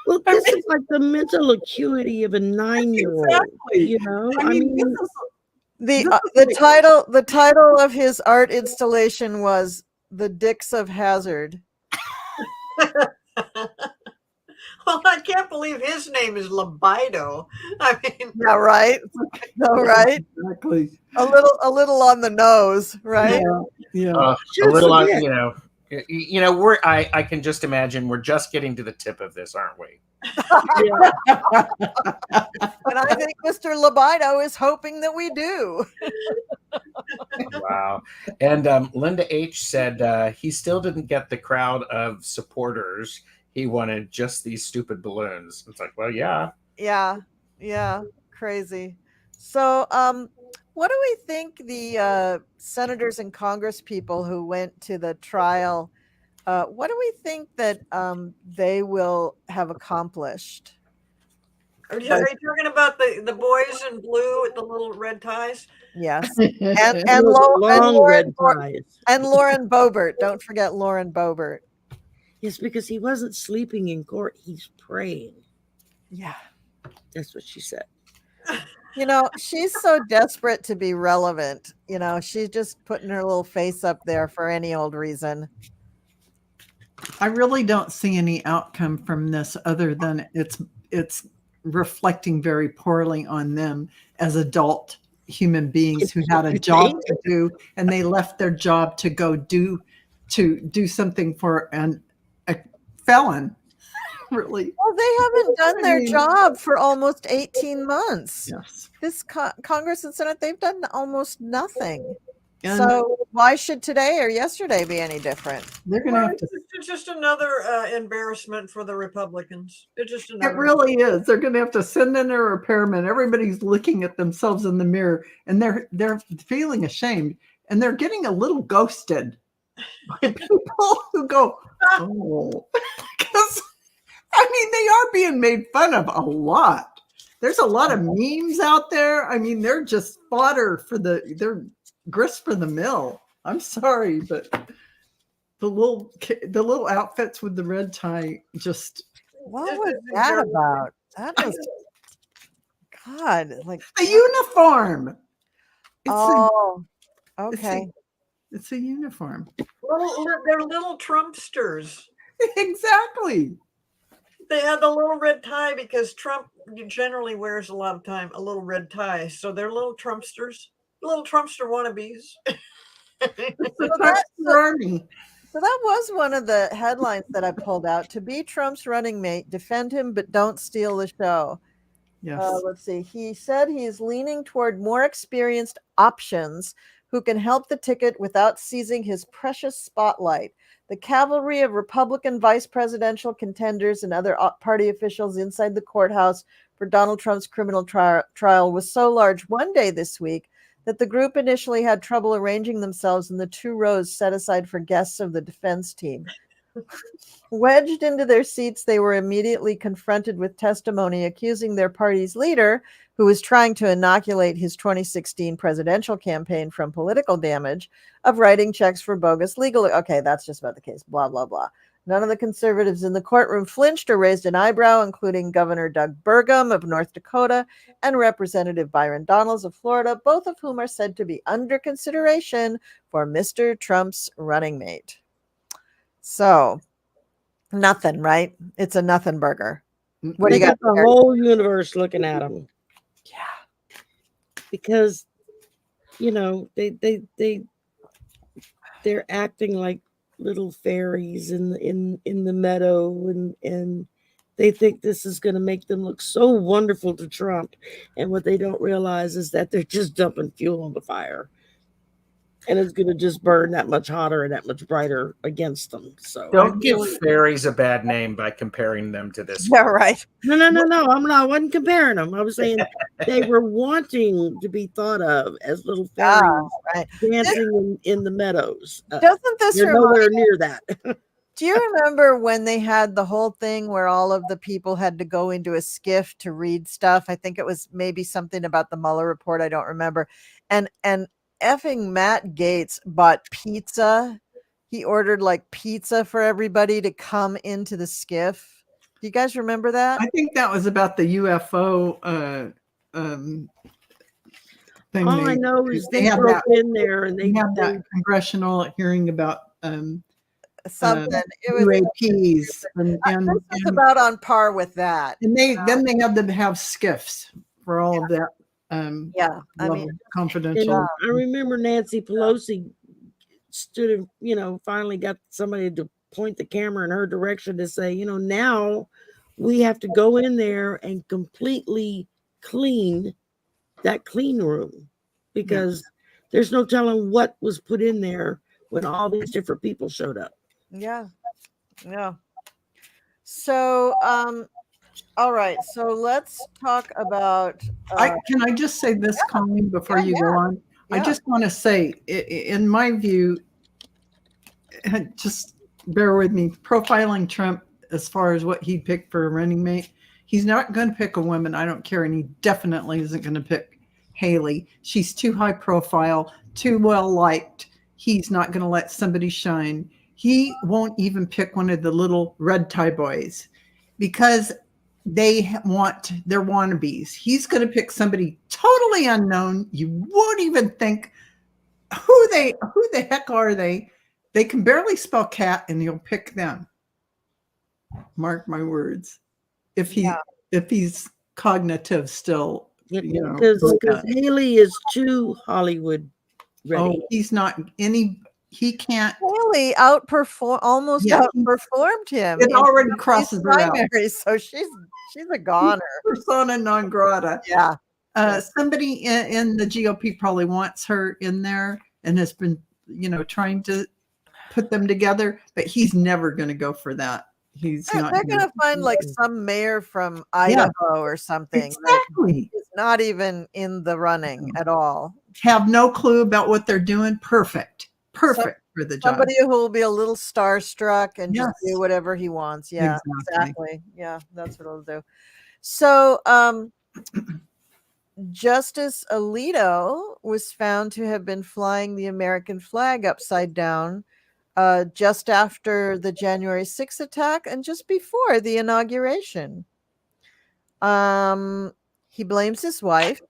Well, this is like the mental acuity of a 9-year-old. Exactly. You know, I mean, the title of his art installation was "The Dicks of Hazard." Well, I can't believe his name is Libido. I mean, Yeah, right. No, right. Exactly. A little on the nose, right? Yeah. A Just little, a bit. I can just imagine we're just getting to the tip of this, aren't we? Yeah. And I think Mr. Libido is hoping that we do. Wow. And Linda H said he still didn't get the crowd of supporters. He wanted just these stupid balloons. It's like, well, yeah. Yeah, crazy. So, what do we think the senators and Congress people who went to the trial? What do we think that they will have accomplished? are you talking about the boys in blue with the little red ties? Yes, Those long red ties. and Lauren Boebert. Don't forget Lauren Boebert. Yes, because he wasn't sleeping in court. He's praying. Yeah. That's what she said. You know, she's so desperate to be relevant. You know, she's just putting her little face up there for any old reason. I really don't see any outcome from this other than it's reflecting very poorly on them as adult human beings who had a job to do, and they left their job to go do something for a felon. Really. Well, they haven't done their job for almost 18 months. Yes. This Congress and Senate, they've done almost nothing. And so why should today or yesterday be any different? They're going to have to. It's just another embarrassment for the Republicans. It's just another. It really is. They're going to have to send in a repairman. Everybody's looking at themselves in the mirror, and they're feeling ashamed, and they're getting a little ghosted by people who go, oh, because I mean they are being made fun of a lot. There's a lot of memes out there. I mean, they're just fodder for they're grist for the mill. I'm sorry, but the little outfits with the red tie just. What was that about? That was God, like a uniform. Okay. It's a uniform. They're little Trumpsters. Exactly. They had the little red tie because Trump generally wears a lot of time a little red tie. So they're little Trumpsters, little Trumpster wannabes. So that was one of the headlines that I pulled out. To be Trump's running mate, defend him, but don't steal the show. Yes. Let's see. He said he is leaning toward more experienced options who can help the ticket without seizing his precious spotlight. The cavalry of Republican vice presidential contenders and other party officials inside the courthouse for Donald Trump's criminal trial was so large one day this week that the group initially had trouble arranging themselves in the 2 rows set aside for guests of the defense team. Wedged into their seats, they were immediately confronted with testimony accusing their party's leader, who was trying to inoculate his 2016 presidential campaign from political damage, of writing checks for bogus legal. Okay, that's just about the case. Blah, blah, blah. None of the conservatives in the courtroom flinched or raised an eyebrow, including Governor Doug Burgum of North Dakota and Representative Byron Donalds of Florida, both of whom are said to be under consideration for Mr. Trump's running mate. So, nothing, right? It's a nothing burger. What do you got? The whole universe looking at them. Yeah, because you know they're acting like little fairies in the meadow, and they think this is going to make them look so wonderful to Trump, and what they don't realize is that they're just dumping fuel on the fire. And it's going to just burn that much hotter and that much brighter against them. So don't give fairies a bad name by comparing them to this. Yeah, right. No. I wasn't comparing them. I was saying they were wanting to be thought of as little fairies dancing in the meadows. Doesn't this you're nowhere near that? Do you remember when they had the whole thing where all of the people had to go into a skiff to read stuff? I think it was maybe something about the Mueller report. I don't remember. And effing Matt Gaetz bought pizza. He ordered like pizza for everybody to come into the skiff. Do you guys remember that? I think that was about the UFO thing. All I know is they broke in there and they had that congressional hearing about something. It was UAPs. And this is about on par with that. And then they had to have skiffs for all of that. I mean, confidential. I remember Nancy Pelosi stood and finally got somebody to point the camera in her direction to say, now we have to go in there and completely clean that clean room because there's no telling what was put in there when all these different people showed up. Yeah. So all right, so let's talk about. Can I just say this, Colleen, before you go on? Yeah. I just want to say, in my view, just bear with me, profiling Trump as far as what he'd pick for a running mate, he's not going to pick a woman, I don't care, and he definitely isn't going to pick Haley. She's too high profile, too well liked. He's not going to let somebody shine. He won't even pick one of the little red tie boys because they're wannabes. He's going to pick somebody totally unknown. You won't even think who the heck are they? They can barely spell cat, and he'll pick them. Mark my words. If he's cognitive still, because Haley is too Hollywood ready. Oh, he's not any. He can't. Haley outperformed him. It already crosses her out. So she's a goner. Persona non grata. Yeah. Somebody in the GOP probably wants her in there and has been, trying to put them together, but he's never going to go for that. They're going to find like some mayor from Idaho or something. Exactly. He's not even in the running at all. Have no clue about what they're doing. Perfect for the job. Somebody who will be a little starstruck and just do whatever he wants. Yeah, exactly. Yeah, that's what it'll do. So, Justice Alito was found to have been flying the American flag upside down just after the January 6th attack and just before the inauguration. He blames his wife,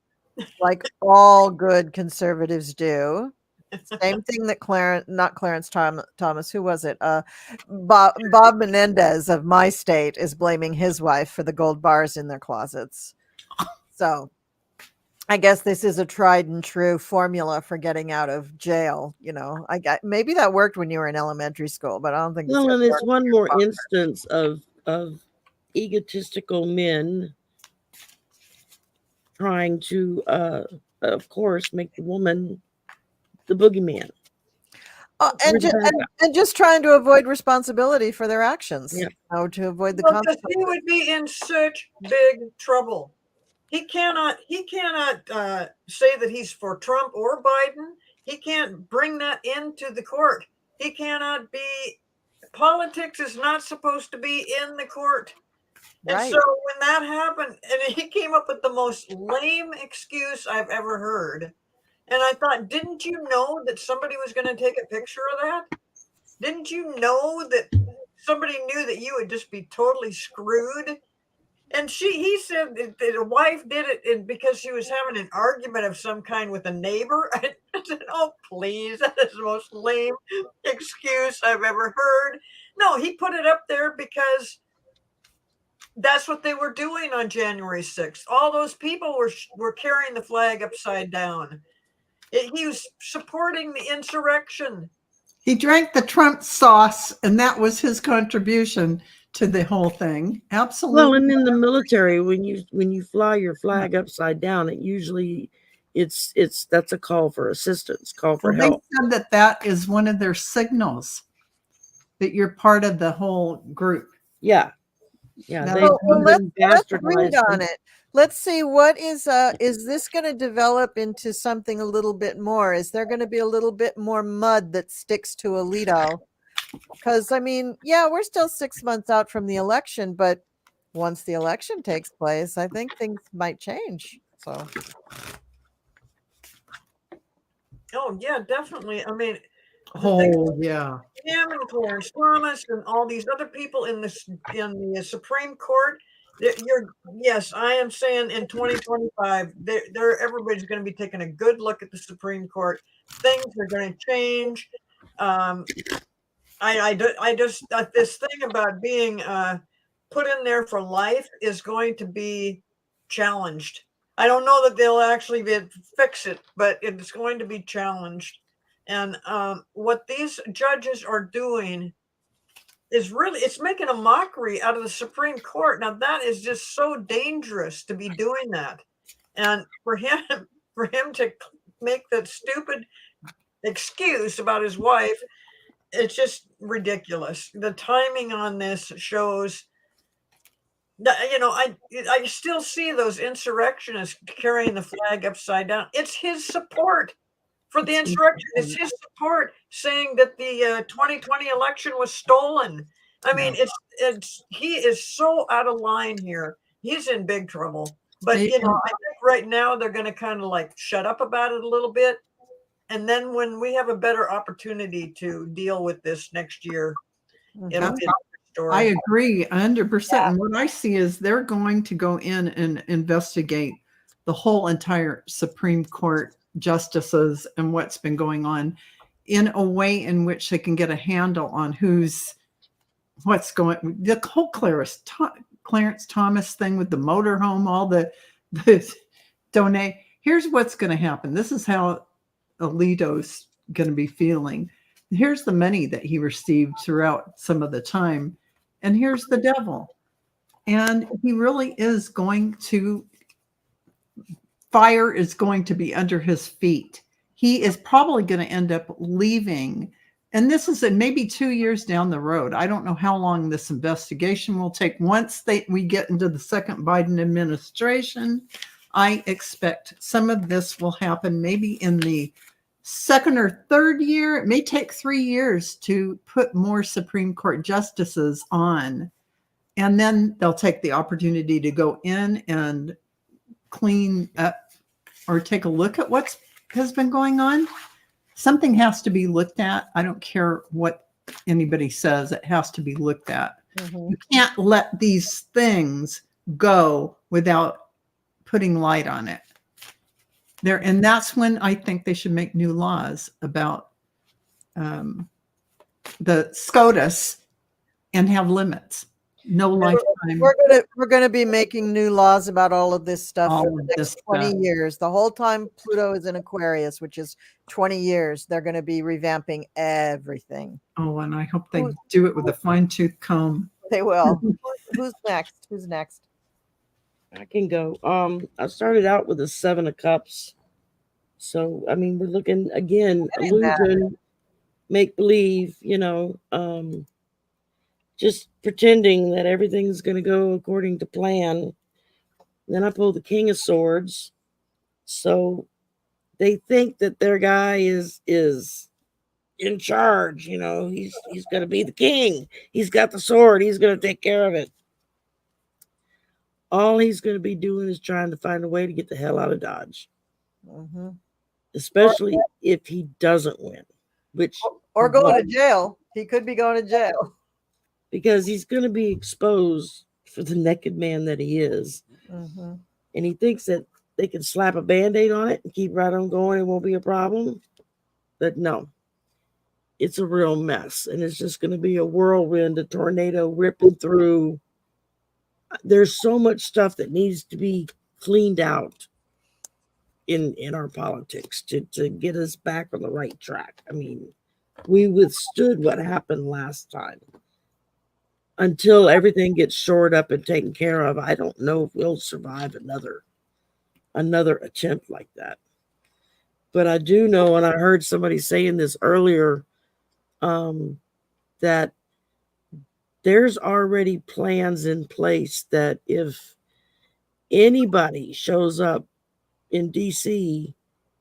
like all good conservatives do. Same thing that not Clarence Thomas, who was it? Bob Menendez of my state is blaming his wife for the gold bars in their closets. So I guess this is a tried and true formula for getting out of jail. Maybe that worked when you were in elementary school, but I don't think. Well, and it's one more instance of egotistical men trying to, of course, make the woman the boogeyman. And just trying to avoid responsibility for their actions. Yeah. To avoid the consequences. He would be in such big trouble. He cannot say that he's for Trump or Biden. He can't bring that into the court. He cannot be. Politics is not supposed to be in the court. Right. And so when that happened, and he came up with the most lame excuse I've ever heard. And I thought, didn't you know that somebody was going to take a picture of that? Didn't you know that somebody knew that you would just be totally screwed? And he said that a wife did it because she was having an argument of some kind with a neighbor. I said, oh, please, that is the most lame excuse I've ever heard. No, he put it up there because that's what they were doing on January 6th. All those people were carrying the flag upside down. He was supporting the insurrection. He drank the Trump sauce, and that was his contribution to the whole thing. Absolutely. Well, and in the military, when you fly your flag upside down, it usually that's a call for assistance, call for help. They said that is one of their signals that you're part of the whole group. Yeah. Let's read on it. Let's see, what is this going to develop into something a little bit more? Is there going to be a little bit more mud that sticks to Alito? Because, we're still 6 months out from the election, but once the election takes place, I think things might change. So. Oh, yeah, definitely. Him and Clarence Thomas and all these other people in the Supreme Court. Yes, I am saying in 2025, everybody's going to be taking a good look at the Supreme Court. Things are going to change. This thing about being put in there for life is going to be challenged. I don't know that they'll actually fix it, but it's going to be challenged. And what these judges are doing is it's making a mockery out of the Supreme Court. Now that is just so dangerous to be doing that. And for him to make that stupid excuse about his wife, it's just ridiculous. The timing on this shows that, I still see those insurrectionists carrying the flag upside down. It's his support for the insurrection. It's his support saying that the 2020 election was stolen. He is so out of line here. He's in big trouble. But, I think right now they're going to kind of like shut up about it a little bit. And then when we have a better opportunity to deal with this next year, it'll be story. I agree 100%. Yeah. And what I see is they're going to go in and investigate the whole entire Supreme Court justices and what's been going on in a way in which they can get a handle on what's going, the whole Clarence Thomas thing with the motorhome, all the donate. Here's what's going to happen. This is how Alito's going to be feeling. Here's the money that he received throughout some of the time. And here's the devil. And he really is going to, fire is going to be under his feet. He is probably going to end up leaving. And this is maybe 2 years down the road. I don't know how long this investigation will take. Once we get into the second Biden administration, I expect some of this will happen maybe in the second or third year. It may take 3 years to put more Supreme Court justices on. And then they'll take the opportunity to go in and clean up or take a look at what has been going on. Something has to be looked at. I don't care what anybody says. It has to be looked at. Mhm. You can't let these things go without putting light on it. And that's when I think they should make new laws about the SCOTUS and have limits. No lifetime. We're gonna be making new laws about all of this stuff All for the of next this 20 stuff. years. The whole time Pluto is in Aquarius, which is 20 years, they're going to be revamping everything. Oh, and I hope they do it with a fine-tooth comb. They will. Who's next? Who's next? I can go. I started out with a 7 of Cups. So, I mean, we're looking again, illusion, make believe, just pretending that everything's going to go according to plan. Then I pulled the King of Swords. So they think that their guy is in charge. He's going to be the king. He's got the sword. He's going to take care of it. All he's going to be doing is trying to find a way to get the hell out of Dodge. Mm-hmm. Especially if he doesn't win, or going to jail. He could be going to jail because he's going to be exposed for the naked man that he is. Mm-hmm. And he thinks that they can slap a Band-Aid on it and keep right on going. It won't be a problem. But no, it's a real mess. And it's just going to be a whirlwind, a tornado ripping through. There's so much stuff that needs to be cleaned out in our politics to get us back on the right track. I mean, we withstood what happened last time. Until everything gets shored up and taken care of, I don't know if we'll survive another attempt like that. But I do know, and I heard somebody saying this earlier, that there's already plans in place that if anybody shows up in DC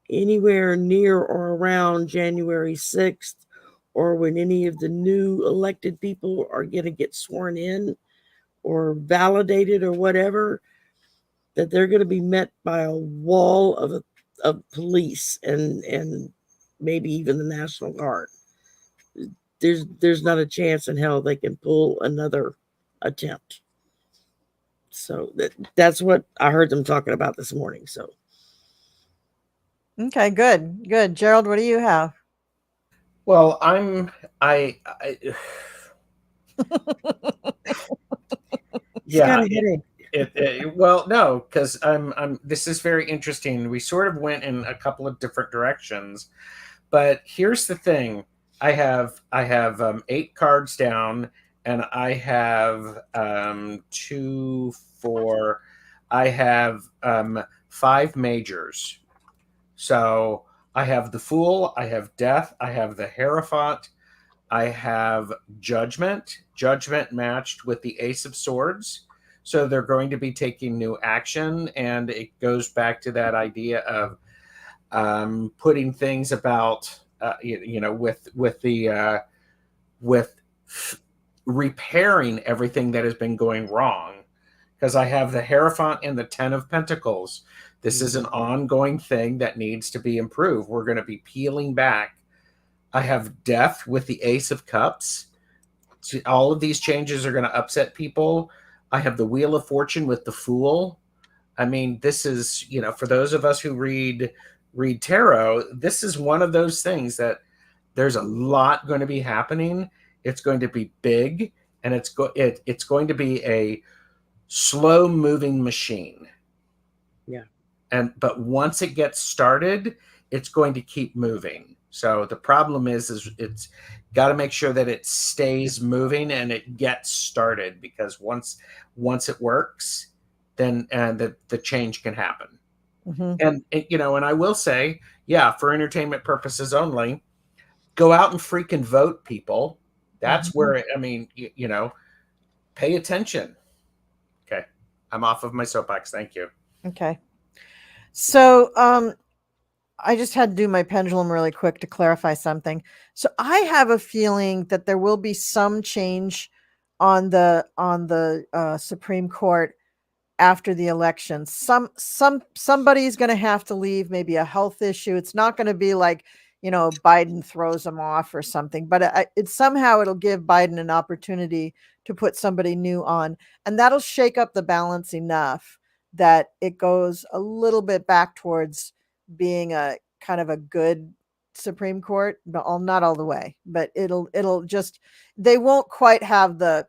anywhere near or around January 6th, or when any of the new elected people are going to get sworn in or validated or whatever, that they're going to be met by a wall of police and maybe even the National Guard. There's not a chance in hell they can pull another attempt. So that's what I heard them talking about this morning. So. Okay, good. Gerald, what do you have? Well, yeah. Well, no, because this is very interesting. We sort of went in a couple of different directions, but here's the thing: I have 8 cards down, and I have 2, 4. I have 5 majors. So I have the Fool, I have Death, I have the Hierophant, I have Judgment matched with the Ace of Swords. So they're going to be taking new action, and it goes back to that idea of putting things about with repairing everything that has been going wrong. Because I have the Hierophant and the 10 of Pentacles. This is an ongoing thing that needs to be improved. We're going to be peeling back. I have Death with the Ace of Cups. all of these changes are going to upset people. I have the Wheel of Fortune with the Fool. I mean, this is, for those of us who read tarot, this is one of those things that there's a lot going to be happening. It's going to be big, and it's going to be a slow moving machine. Yeah. But once it gets started, it's going to keep moving. So the problem is it's got to make sure that it stays moving and it gets started, because once it works, then the change can happen. Mm-hmm. And and I will say, yeah, for entertainment purposes only, go out and freaking vote, people. That's where, I mean, pay attention. Okay. I'm off of my soapbox. Thank you. Okay. So I just had to do my pendulum really quick to clarify something. So I have a feeling that there will be some change on the Supreme Court after the election. Somebody's going to have to leave, maybe a health issue. It's not going to be like, Biden throws them off or something, but it'll give Biden an opportunity to put somebody new on, and that'll shake up the balance enough that it goes a little bit back towards being a kind of a good Supreme Court, but not all the way, but it'll just, they won't quite have the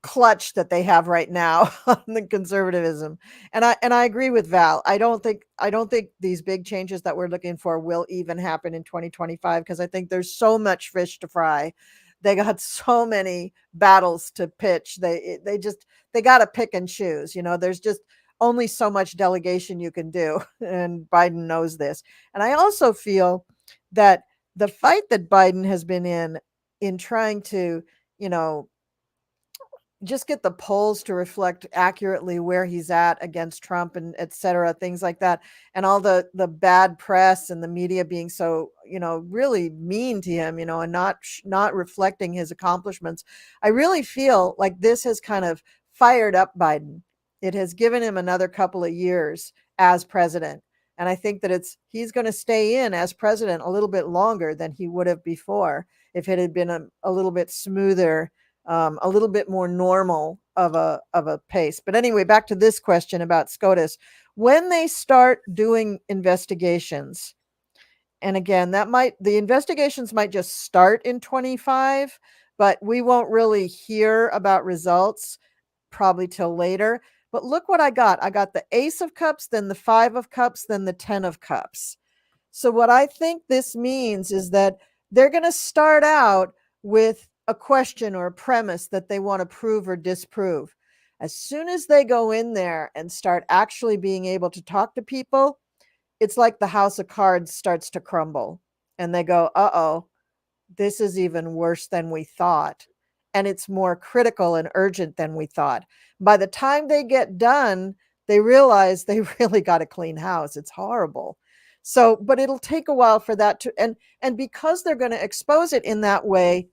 clutch that they have right now on the conservatism. And I agree with Val. I don't think these big changes that we're looking for will even happen in 2025, because I think there's so much fish to fry. They got so many battles to pitch. They got to pick and choose. There's just only so much delegation you can do, and Biden knows this. And I also feel that the fight that Biden has been in trying to, just get the polls to reflect accurately where he's at against Trump and et cetera, things like that. And all the bad press and the media being so, really mean to him, and not reflecting his accomplishments. I really feel like this has kind of fired up Biden. It has given him another couple of years as president. And I think that he's going to stay in as president a little bit longer than he would have before if it had been a little bit smoother, a little bit more normal of a pace. But anyway, back to this question about SCOTUS. When they start doing investigations, and again, the investigations might just start in 25, but we won't really hear about results probably till later. But look what I got. I got the Ace of Cups, then the 5 of Cups, then the 10 of Cups. So what I think this means is that they're going to start out with a question or a premise that they want to prove or disprove. As soon as they go in there and start actually being able to talk to people, it's like the house of cards starts to crumble, and they go, uh-oh, this is even worse than we thought. And it's more critical and urgent than we thought. By the time they get done, they realize they really got a clean house. It's horrible. So, but it'll take a while for that to, and because they're going to expose it in that way,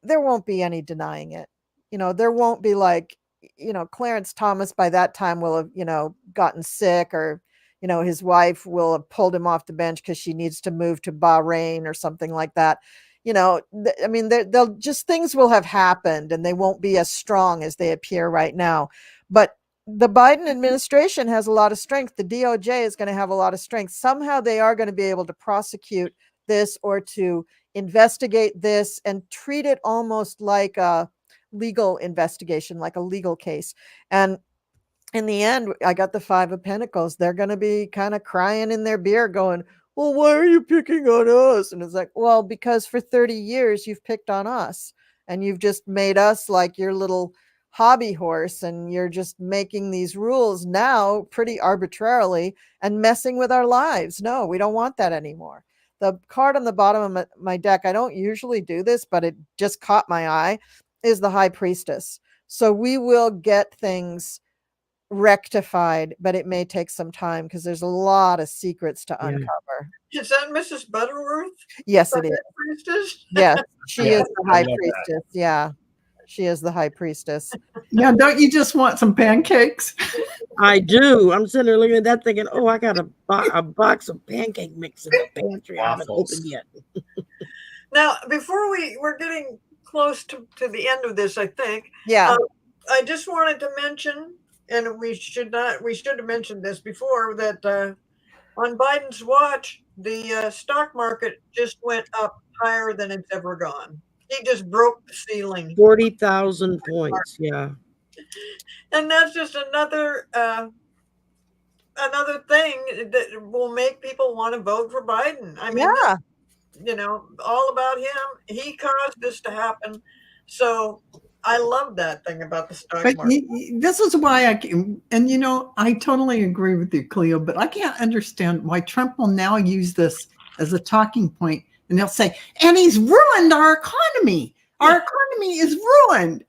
there won't be any denying it. There won't be like, Clarence Thomas by that time will have, gotten sick, or, his wife will have pulled him off the bench because she needs to move to Bahrain or something like that. I mean, they'll just, things will have happened and they won't be as strong as they appear right now. But the Biden administration has a lot of strength. The DOJ is going to have a lot of strength. Somehow they are going to be able to prosecute this or to investigate this and treat it almost like a legal investigation, like a legal case. And in the end, I got the 5 of Pentacles. They're going to be kind of crying in their beer going, well, why are you picking on us? And it's like, well, because for 30 years you've picked on us and you've just made us like your little hobby horse, and you're just making these rules now pretty arbitrarily and messing with our lives. No, we don't want that anymore. The card on the bottom of my deck, I don't usually do this, but it just caught my eye, is the High Priestess. So we will get things rectified, but it may take some time because there's a lot of secrets to uncover. Is that Mrs. Butterworth? Yes, it is. Priestess? Yes, she Yeah, is the I High love that. Priestess. Yeah, she is the High Priestess. Now, don't you just want some pancakes? I do. I'm sitting there looking at that thinking, oh, I got a box of pancake mix in the pantry. I haven't Waffles. opened yet. Now, before we're getting close to the end of this, I think. Yeah. I just wanted to mention, and we should have mentioned this before, that on Biden's watch, the stock market just went up higher than it's ever gone. He just broke the ceiling. 40,000 points. Yeah. And that's just another thing that will make people want to vote for Biden. I mean, Yeah. you know, all about him. He caused this to happen. So I love that thing about the stock But market. this is why and you know, I totally agree with you, Cleo, but I can't understand why Trump will now use this as a talking point, and they'll say, and he's ruined our economy. Our economy is ruined.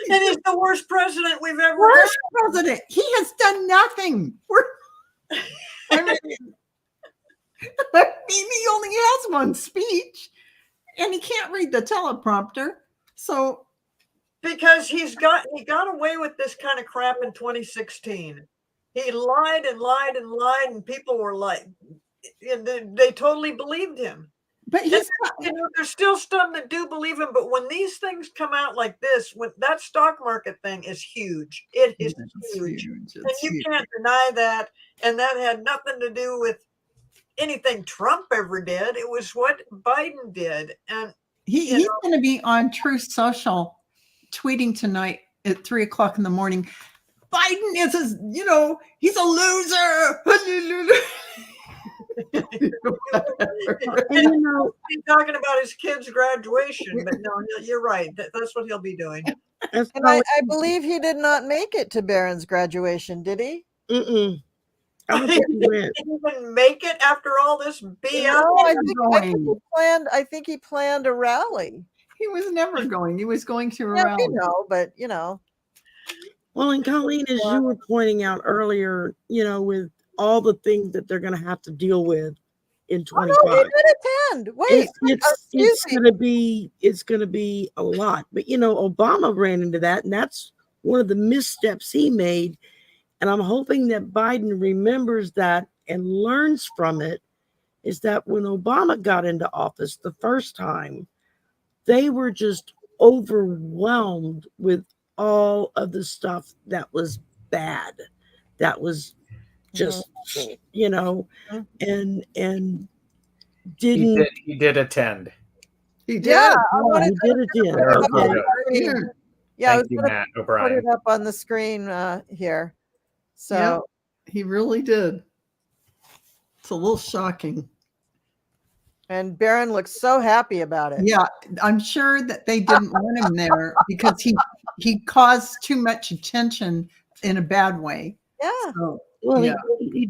And he's the worst president we've ever Worst president. He has done nothing. I mean, he only has one speech, and he can't read the teleprompter. So because he got away with this kind of crap in 2016. He lied and lied and lied, and people were like, they totally believed him. But he's you know, there's still some that do believe him, but when these things come out like this, when that stock market thing is huge, it is huge. And you can't deny that. And that had nothing to do with anything Trump ever did. It was what Biden did. And he's going to be on Truth Social tweeting tonight at 3:00 in the morning. Biden is he's a loser. And he's talking about his kid's graduation, but no, you're right. That's what he'll be doing. And I believe he did not make it to Barron's graduation, did he? Mm-mm. I don't He think he went. didn't even make it after all this BS. No, I think he planned a rally. He was never going. He was going to a Yeah, rally. but Well, and Colleen, as you were pointing out earlier, with all the things that they're going to have to deal with in 25. Oh, no, he did attend. Wait, it's going to be a lot. But Obama ran into that, and that's one of the missteps he made. And I'm hoping that Biden remembers that and learns from it. Is that when Obama got into office the first time, they were just overwhelmed with all of the stuff that was bad. That was just, and didn't. He did attend. He did. Yeah, He did attend. Okay. Yeah, I was Thank you, going Matt to put O'Brien. it up on the screen here. So Yeah, he really did. It's a little shocking. And Barron looks so happy about it. Yeah, I'm sure that they didn't want him there because he caused too much attention in a bad way. Yeah. So, Well, yeah. he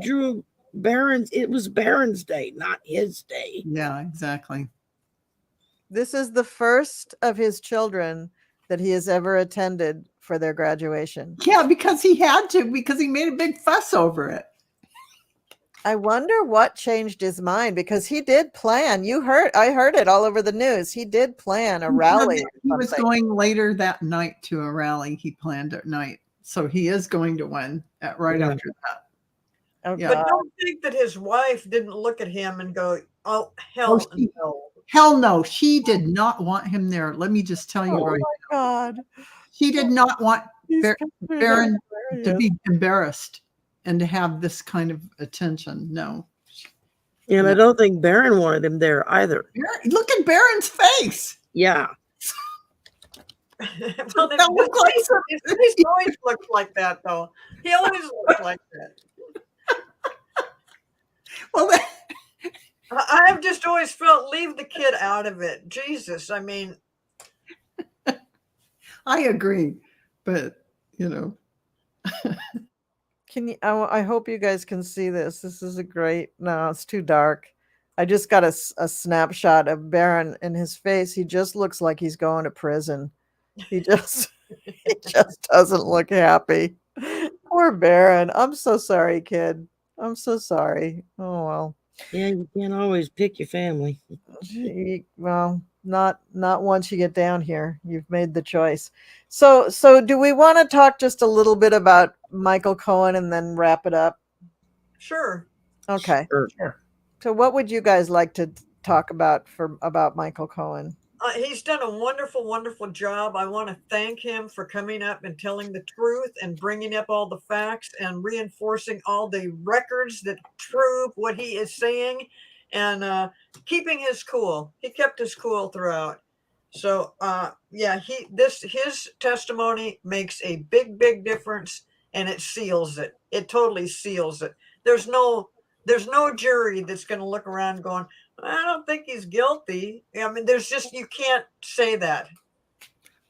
drew Barron's. It was Barron's day, not his day. Yeah, exactly. This is the first of his children that he has ever attended for their graduation. Yeah, because he had to, because he made a big fuss over it. I wonder what changed his mind, because he did plan. I heard it all over the news. He did plan a rally. He was going later that night to a rally he planned at night. So he is going to win right after that. Oh, Yeah. But don't think that his wife didn't look at him and go, "Oh, hell no." Hell no, she did not want him there. Let me just tell you right now. God. She did not want Barron to be embarrassed and to have this kind of attention. No. And No. I don't think Barron wanted him there either. Look at Barron's face. Yeah. Well, he's always looked like that, though. He always looked like that. Well, I have just always felt, leave the kid out of it. Jesus, I mean. I agree, but Can you? I hope you guys can see this. This is a great. No, it's too dark. I just got a snapshot of Barron in his face. He just looks like he's going to prison. He just doesn't look happy. Poor Barron. I'm so sorry, kid. I'm so sorry. Oh well. Yeah, you can't always pick your family. Well, not once you get down here. You've made the choice. So do we want to talk just a little bit about Michael Cohen and then wrap it up? Sure. Okay. Sure. So what would you guys like to talk about about Michael Cohen? He's done a wonderful, wonderful job. I want to thank him for coming up and telling the truth and bringing up all the facts and reinforcing all the records that prove what he is saying, and keeping his cool. He kept his cool throughout. So, yeah, his testimony makes a big, big difference, and it seals it. It totally seals it. There's no jury that's going to look around going, I don't think he's guilty. I mean, you can't say that.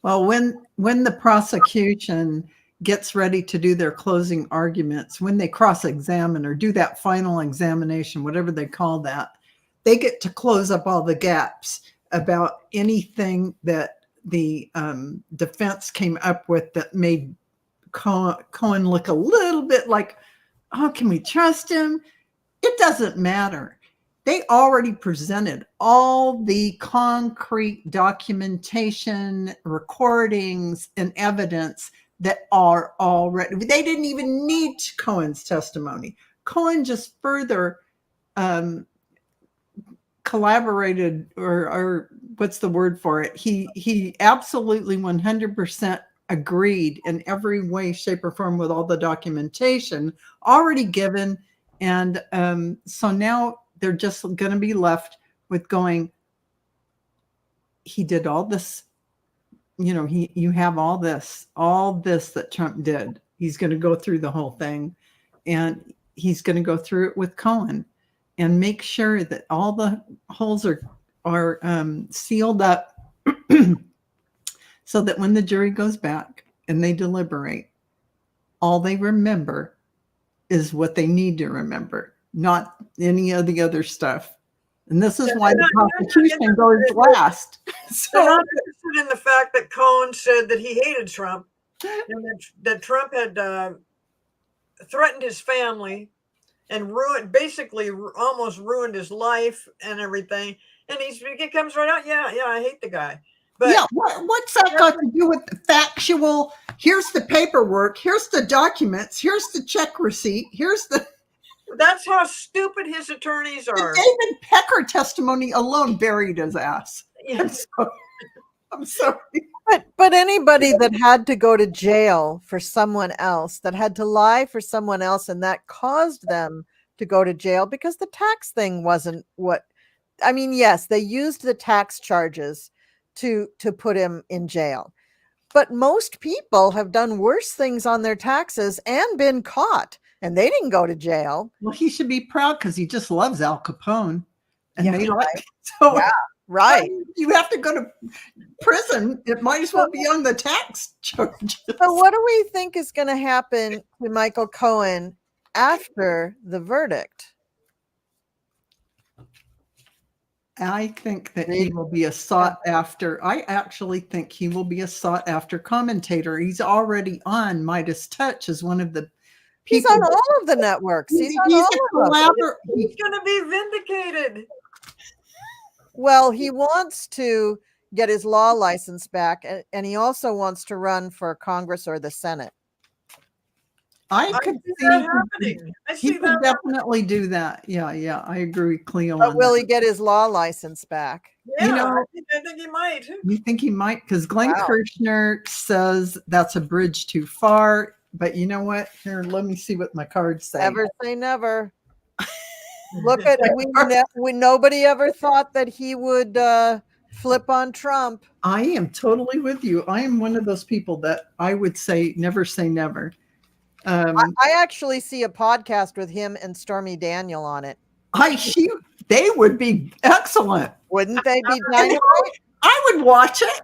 Well, when the prosecution gets ready to do their closing arguments, when they cross-examine or do that final examination, whatever they call that, they get to close up all the gaps about anything that the defense came up with that made Cohen look a little bit like, oh, can we trust him? It doesn't matter. They already presented all the concrete documentation, recordings, and evidence that are already, they didn't even need Cohen's testimony. Cohen just further collaborated, or what's the word for it? He absolutely 100% agreed in every way, shape, or form with all the documentation already given. And so now they're just going to be left with going, he did all this, you have all this that Trump did. He's going to go through the whole thing, and he's going to go through it with Cohen and make sure that all the holes are sealed up so that when the jury goes back and they deliberate, all they remember is what they need to remember, not any of the other stuff. And this is why the prosecution goes last. So I'm interested in the fact that Cohen said that he hated Trump and that Trump had threatened his family and basically almost ruined his life and everything. And he comes right out, yeah, I hate the guy. But yeah, what's that got to do with the factual? Here's the paperwork. Here's the documents. Here's the check receipt. That's how stupid his attorneys are. The David Pecker testimony alone buried his ass. Yes. I'm sorry. But anybody that had to go to jail for someone else, that had to lie for someone else, and that caused them to go to jail because the tax thing wasn't what, I mean, yes, they used the tax charges to put him in jail. But most people have done worse things on their taxes and been caught, and they didn't go to jail. Well, he should be proud because he just loves Al Capone. And Yeah, they right. so Yeah, right. You have to go to prison. It might as well be on the tax charges. So what do we think is going to happen to Michael Cohen after the verdict? I think that he will be a sought after. I actually think he will be a sought after commentator. He's already on Midas Touch as one of the He's people. on all of the networks. He's on all of them. He's going to be vindicated. Well, he wants to get his law license back, and he also wants to run for Congress or the Senate. I could see see that happening. I he see could that. definitely do that. Yeah, I agree, Cleo. But on will that. he get his law license back? Yeah, know, I think he might. You think he might? Because Glenn Wow. Kirshner says that's a bridge too far. But you know what? Here, let me see what my cards say. Never say never. Look at we nobody ever thought that he would flip on Trump. I am totally with you. I am one of those people that I would say never say never. I actually see a podcast with him and Stormy Daniel on it. They would be excellent. Wouldn't they be dynamite? I would watch it.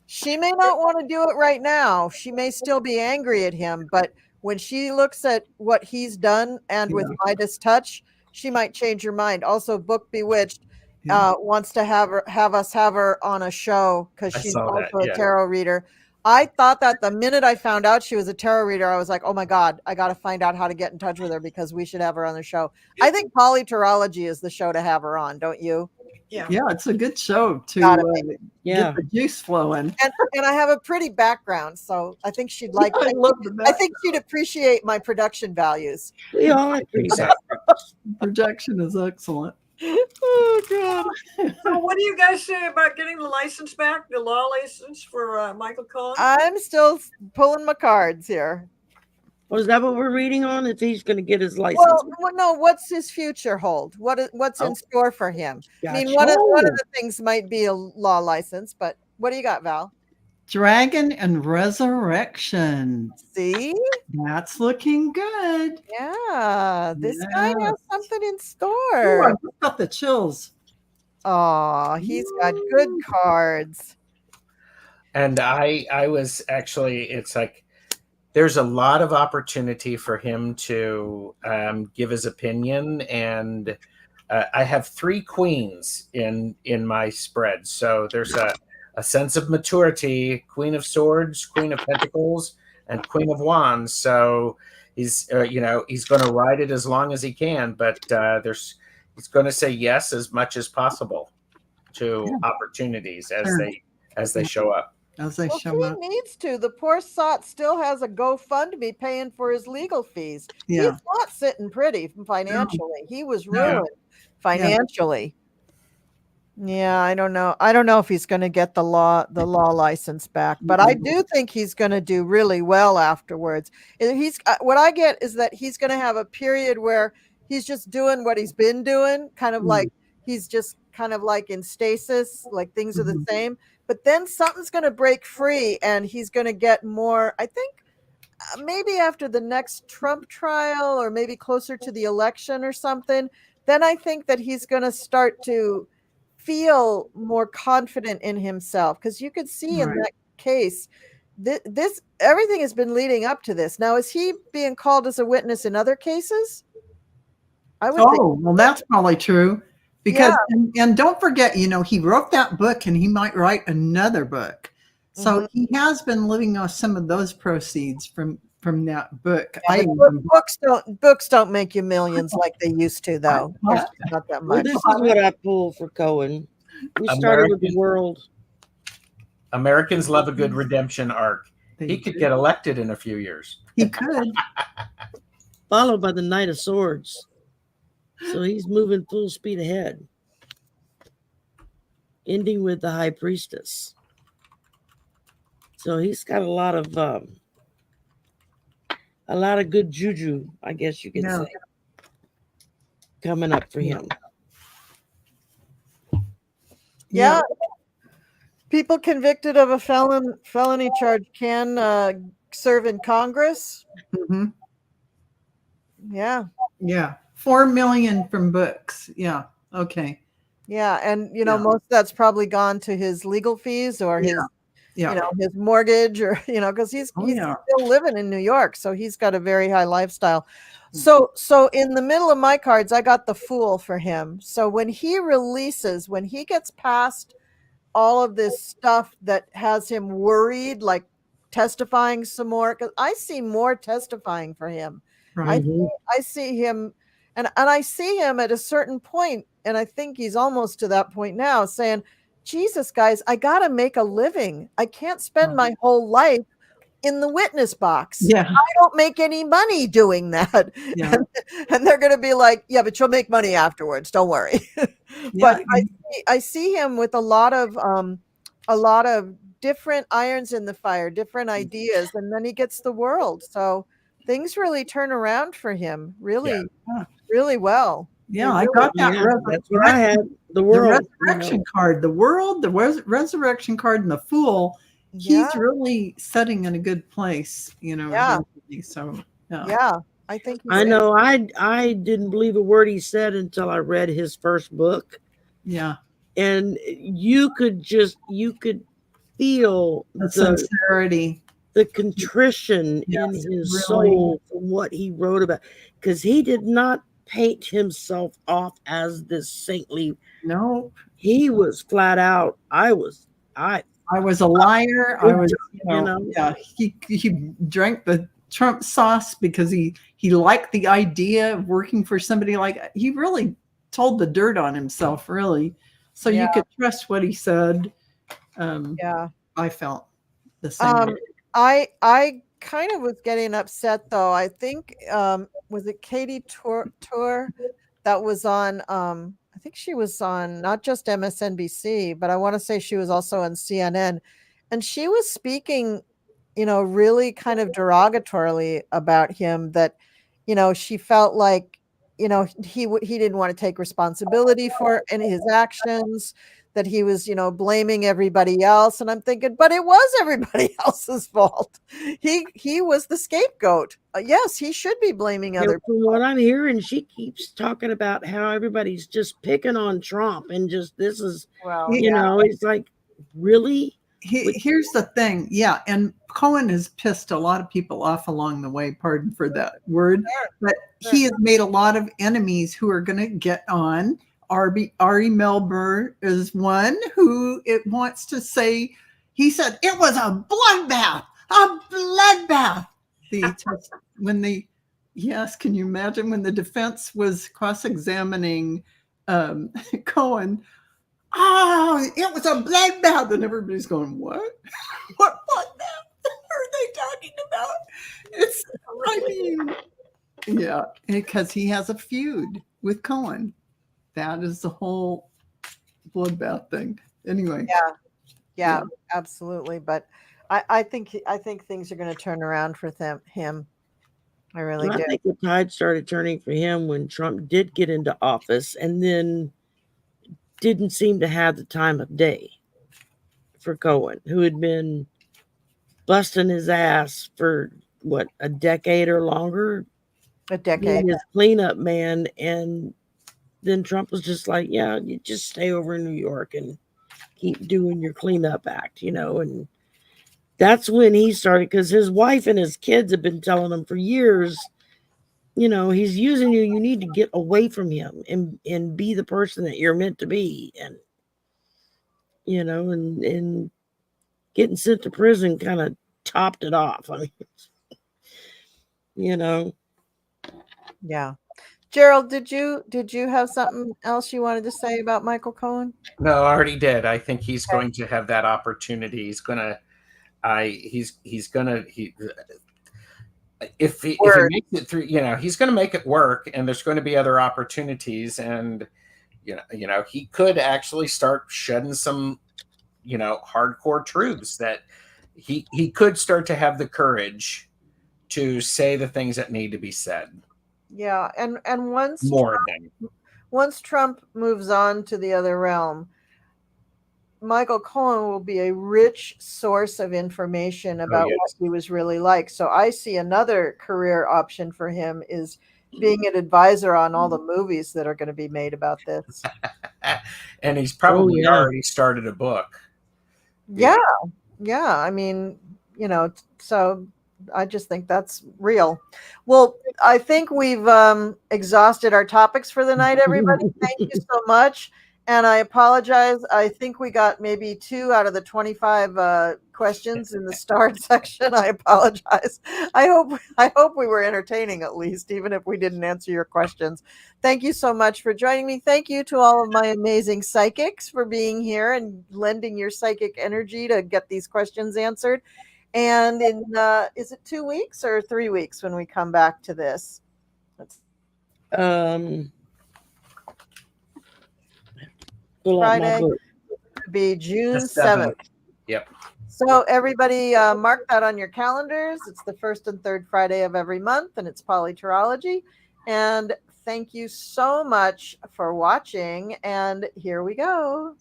She may not want to do it right now. She may still be angry at him, but when she looks at what he's done and with Midas Touch, she might change her mind. Also, Book Bewitched wants to have her on a show because she's also a tarot reader. I thought that the minute I found out she was a tarot reader, I was like, oh my God, I got to find out how to get in touch with her because we should have her on the show. I think PoliTarology is the show to have her on, don't you? Yeah, it's a good show to get the juice flowing. And I have a pretty background, so I think she'd like it. I think she'd appreciate my production values. We all appreciate Projection is excellent. Oh God. So what do you guys say about getting the license back, the law license for Michael Collins? I'm still pulling my cards here. Was that what we're reading on? If he's going to get his license? Well, no. What's his future hold? What's in store for him? I mean, Gotcha. one of the things might be a law license, but what do you got, Val? Dragon and Resurrection. See? That's looking good. Yeah, this guy has something in Ooh, store. I just got the chills. Oh, he's got good cards. And I was actually, it's like there's a lot of opportunity for him to give his opinion, and I have 3 queens in my spread, so there's a sense of maturity: Queen of Swords, Queen of Pentacles, and Queen of Wands. So he's he's going to ride it as long as he can, but he's going to say yes as much as possible to opportunities as they show up. As they Well, show up. he needs to. The poor sot still has a GoFundMe paying for his legal fees. Yeah. He's not sitting pretty financially. He was ruined financially. Yeah, I don't know. I don't know if he's going to get the law license back, but I do think he's going to do really well afterwards. He's what I get is that he's going to have a period where he's just doing what he's been doing, kind of like he's just kind of like in stasis, like things are the same. But then something's going to break free, and he's going to get more. I think maybe after the next Trump trial, or maybe closer to the election or something. Then I think that he's going to start to feel more confident in himself, because you could see in that case this everything has been leading up to this. Now, is he being called as a witness in other cases? I would think. Well, that's probably true, because and don't forget, he wrote that book, and he might write another book, so he has been living off some of those proceeds from that book. Books don't make you millions like they used to, though. Not that much. Well, this is what I pull for Cohen. We started with the world. Americans love a good redemption arc. He could get elected in a few years. He could. Followed by the Knight of Swords. So he's moving full speed ahead. Ending with the High Priestess. So he's got a lot of good juju, I guess you can say, coming up for him. Yeah. People convicted of a felony charge can serve in Congress. Yeah. 4 million from books. Yeah. Okay. Yeah, and most of that's probably gone to his legal fees or his his mortgage, or because he's still living in New York, so he's got a very high lifestyle. So in the middle of my cards, I got the Fool for him. So when he gets past all of this stuff that has him worried, like testifying some more, because I see more testifying for him. I see him, and I see him at a certain point, and I think he's almost to that point now, saying, Jesus, guys, I got to make a living. I can't spend my whole life in the witness box. I don't make any money doing that. And they're going to be like, yeah, but you'll make money afterwards. Don't worry. But I see him with a lot of different irons in the fire, different ideas, and then he gets the world. So things really turn around for him really well. Yeah, I got that. That's what I had. The world. The resurrection card. The world, the resurrection card, and the Fool. He's really setting in a good place, So I think I know. I didn't believe a word he said until I read his first book. Yeah. And you could feel the sincerity, the contrition in his soul from what he wrote about, because he did not paint himself off as this saintly. No, he was flat out. I was a liar. I was, he drank the Trump sauce because he liked the idea of working for somebody like. He really told the dirt on himself, really. So you could trust what he said. I felt the same. I kind of was getting upset, though. I think was it Katie Tour that was on think she was on not just MSNBC, but I want to say she was also on CNN. And she was speaking, really kind of derogatorily about him, that, she felt like, he didn't want to take responsibility for any his actions, that he was, blaming everybody else. And I'm thinking, but it was everybody else's fault. He was the scapegoat. Yes, he should be blaming And other from what I'm hearing, she keeps talking about how everybody's just picking on Trump and just this is, Well, it's like, really? Here's the thing. Yeah. And Cohen has pissed a lot of people off along the way. Pardon for that word. But he has made a lot of enemies who are going to get on. Ari Melber is one who it wants to say, he said it was a bloodbath, yes, can you imagine when the defense was cross-examining Cohen? Oh, it was a bloodbath, and everybody's going, what? What bloodbath are they talking about? Yeah, because he has a feud with Cohen. That is the whole bloodbath thing. Anyway. Yeah, absolutely. But I think things are going to turn around for him. I really do. I think the tide started turning for him when Trump did get into office, and then didn't seem to have the time of day for Cohen, who had been busting his ass for a decade or longer. A decade. Being his cleanup man, and then Trump was just like, yeah, you just stay over in New York and keep doing your cleanup act, and that's when he started, because his wife and his kids have been telling him for years, he's using you. You need to get away from him and be the person that you're meant to be. And, and getting sent to prison kind of topped it off. I mean, Yeah. Gerald, did you have something else you wanted to say about Michael Cohen? No, I already did. I think he's going to have that opportunity. He's gonna, if he makes it through, he's going to make it work, and there's going to be other opportunities, and he could actually start shedding some, hardcore truths that he could start to have the courage to say the things that need to be said. Yeah, and once Trump moves on to the other realm, Michael Cohen will be a rich source of information about what he was really like. So I see another career option for him is being an advisor on all the movies that are going to be made about this. And he's probably already started a book. Yeah. I mean, so I just think that's real. Well, I think we've exhausted our topics for the night, everybody. Thank you so much. And I apologize. I think we got maybe 2 out of the 25 questions in the start section. I apologize. I hope we were entertaining, at least, even if we didn't answer your questions. Thank you so much for joining me. Thank you to all of my amazing psychics for being here and lending your psychic energy to get these questions answered. And in is it 2 weeks or 3 weeks when we come back to this? Friday would be June 7th. Yep. So everybody mark that on your calendars. It's the 1st and 3rd Friday of every month, and it's PoliTarology. And thank you so much for watching. And here we go.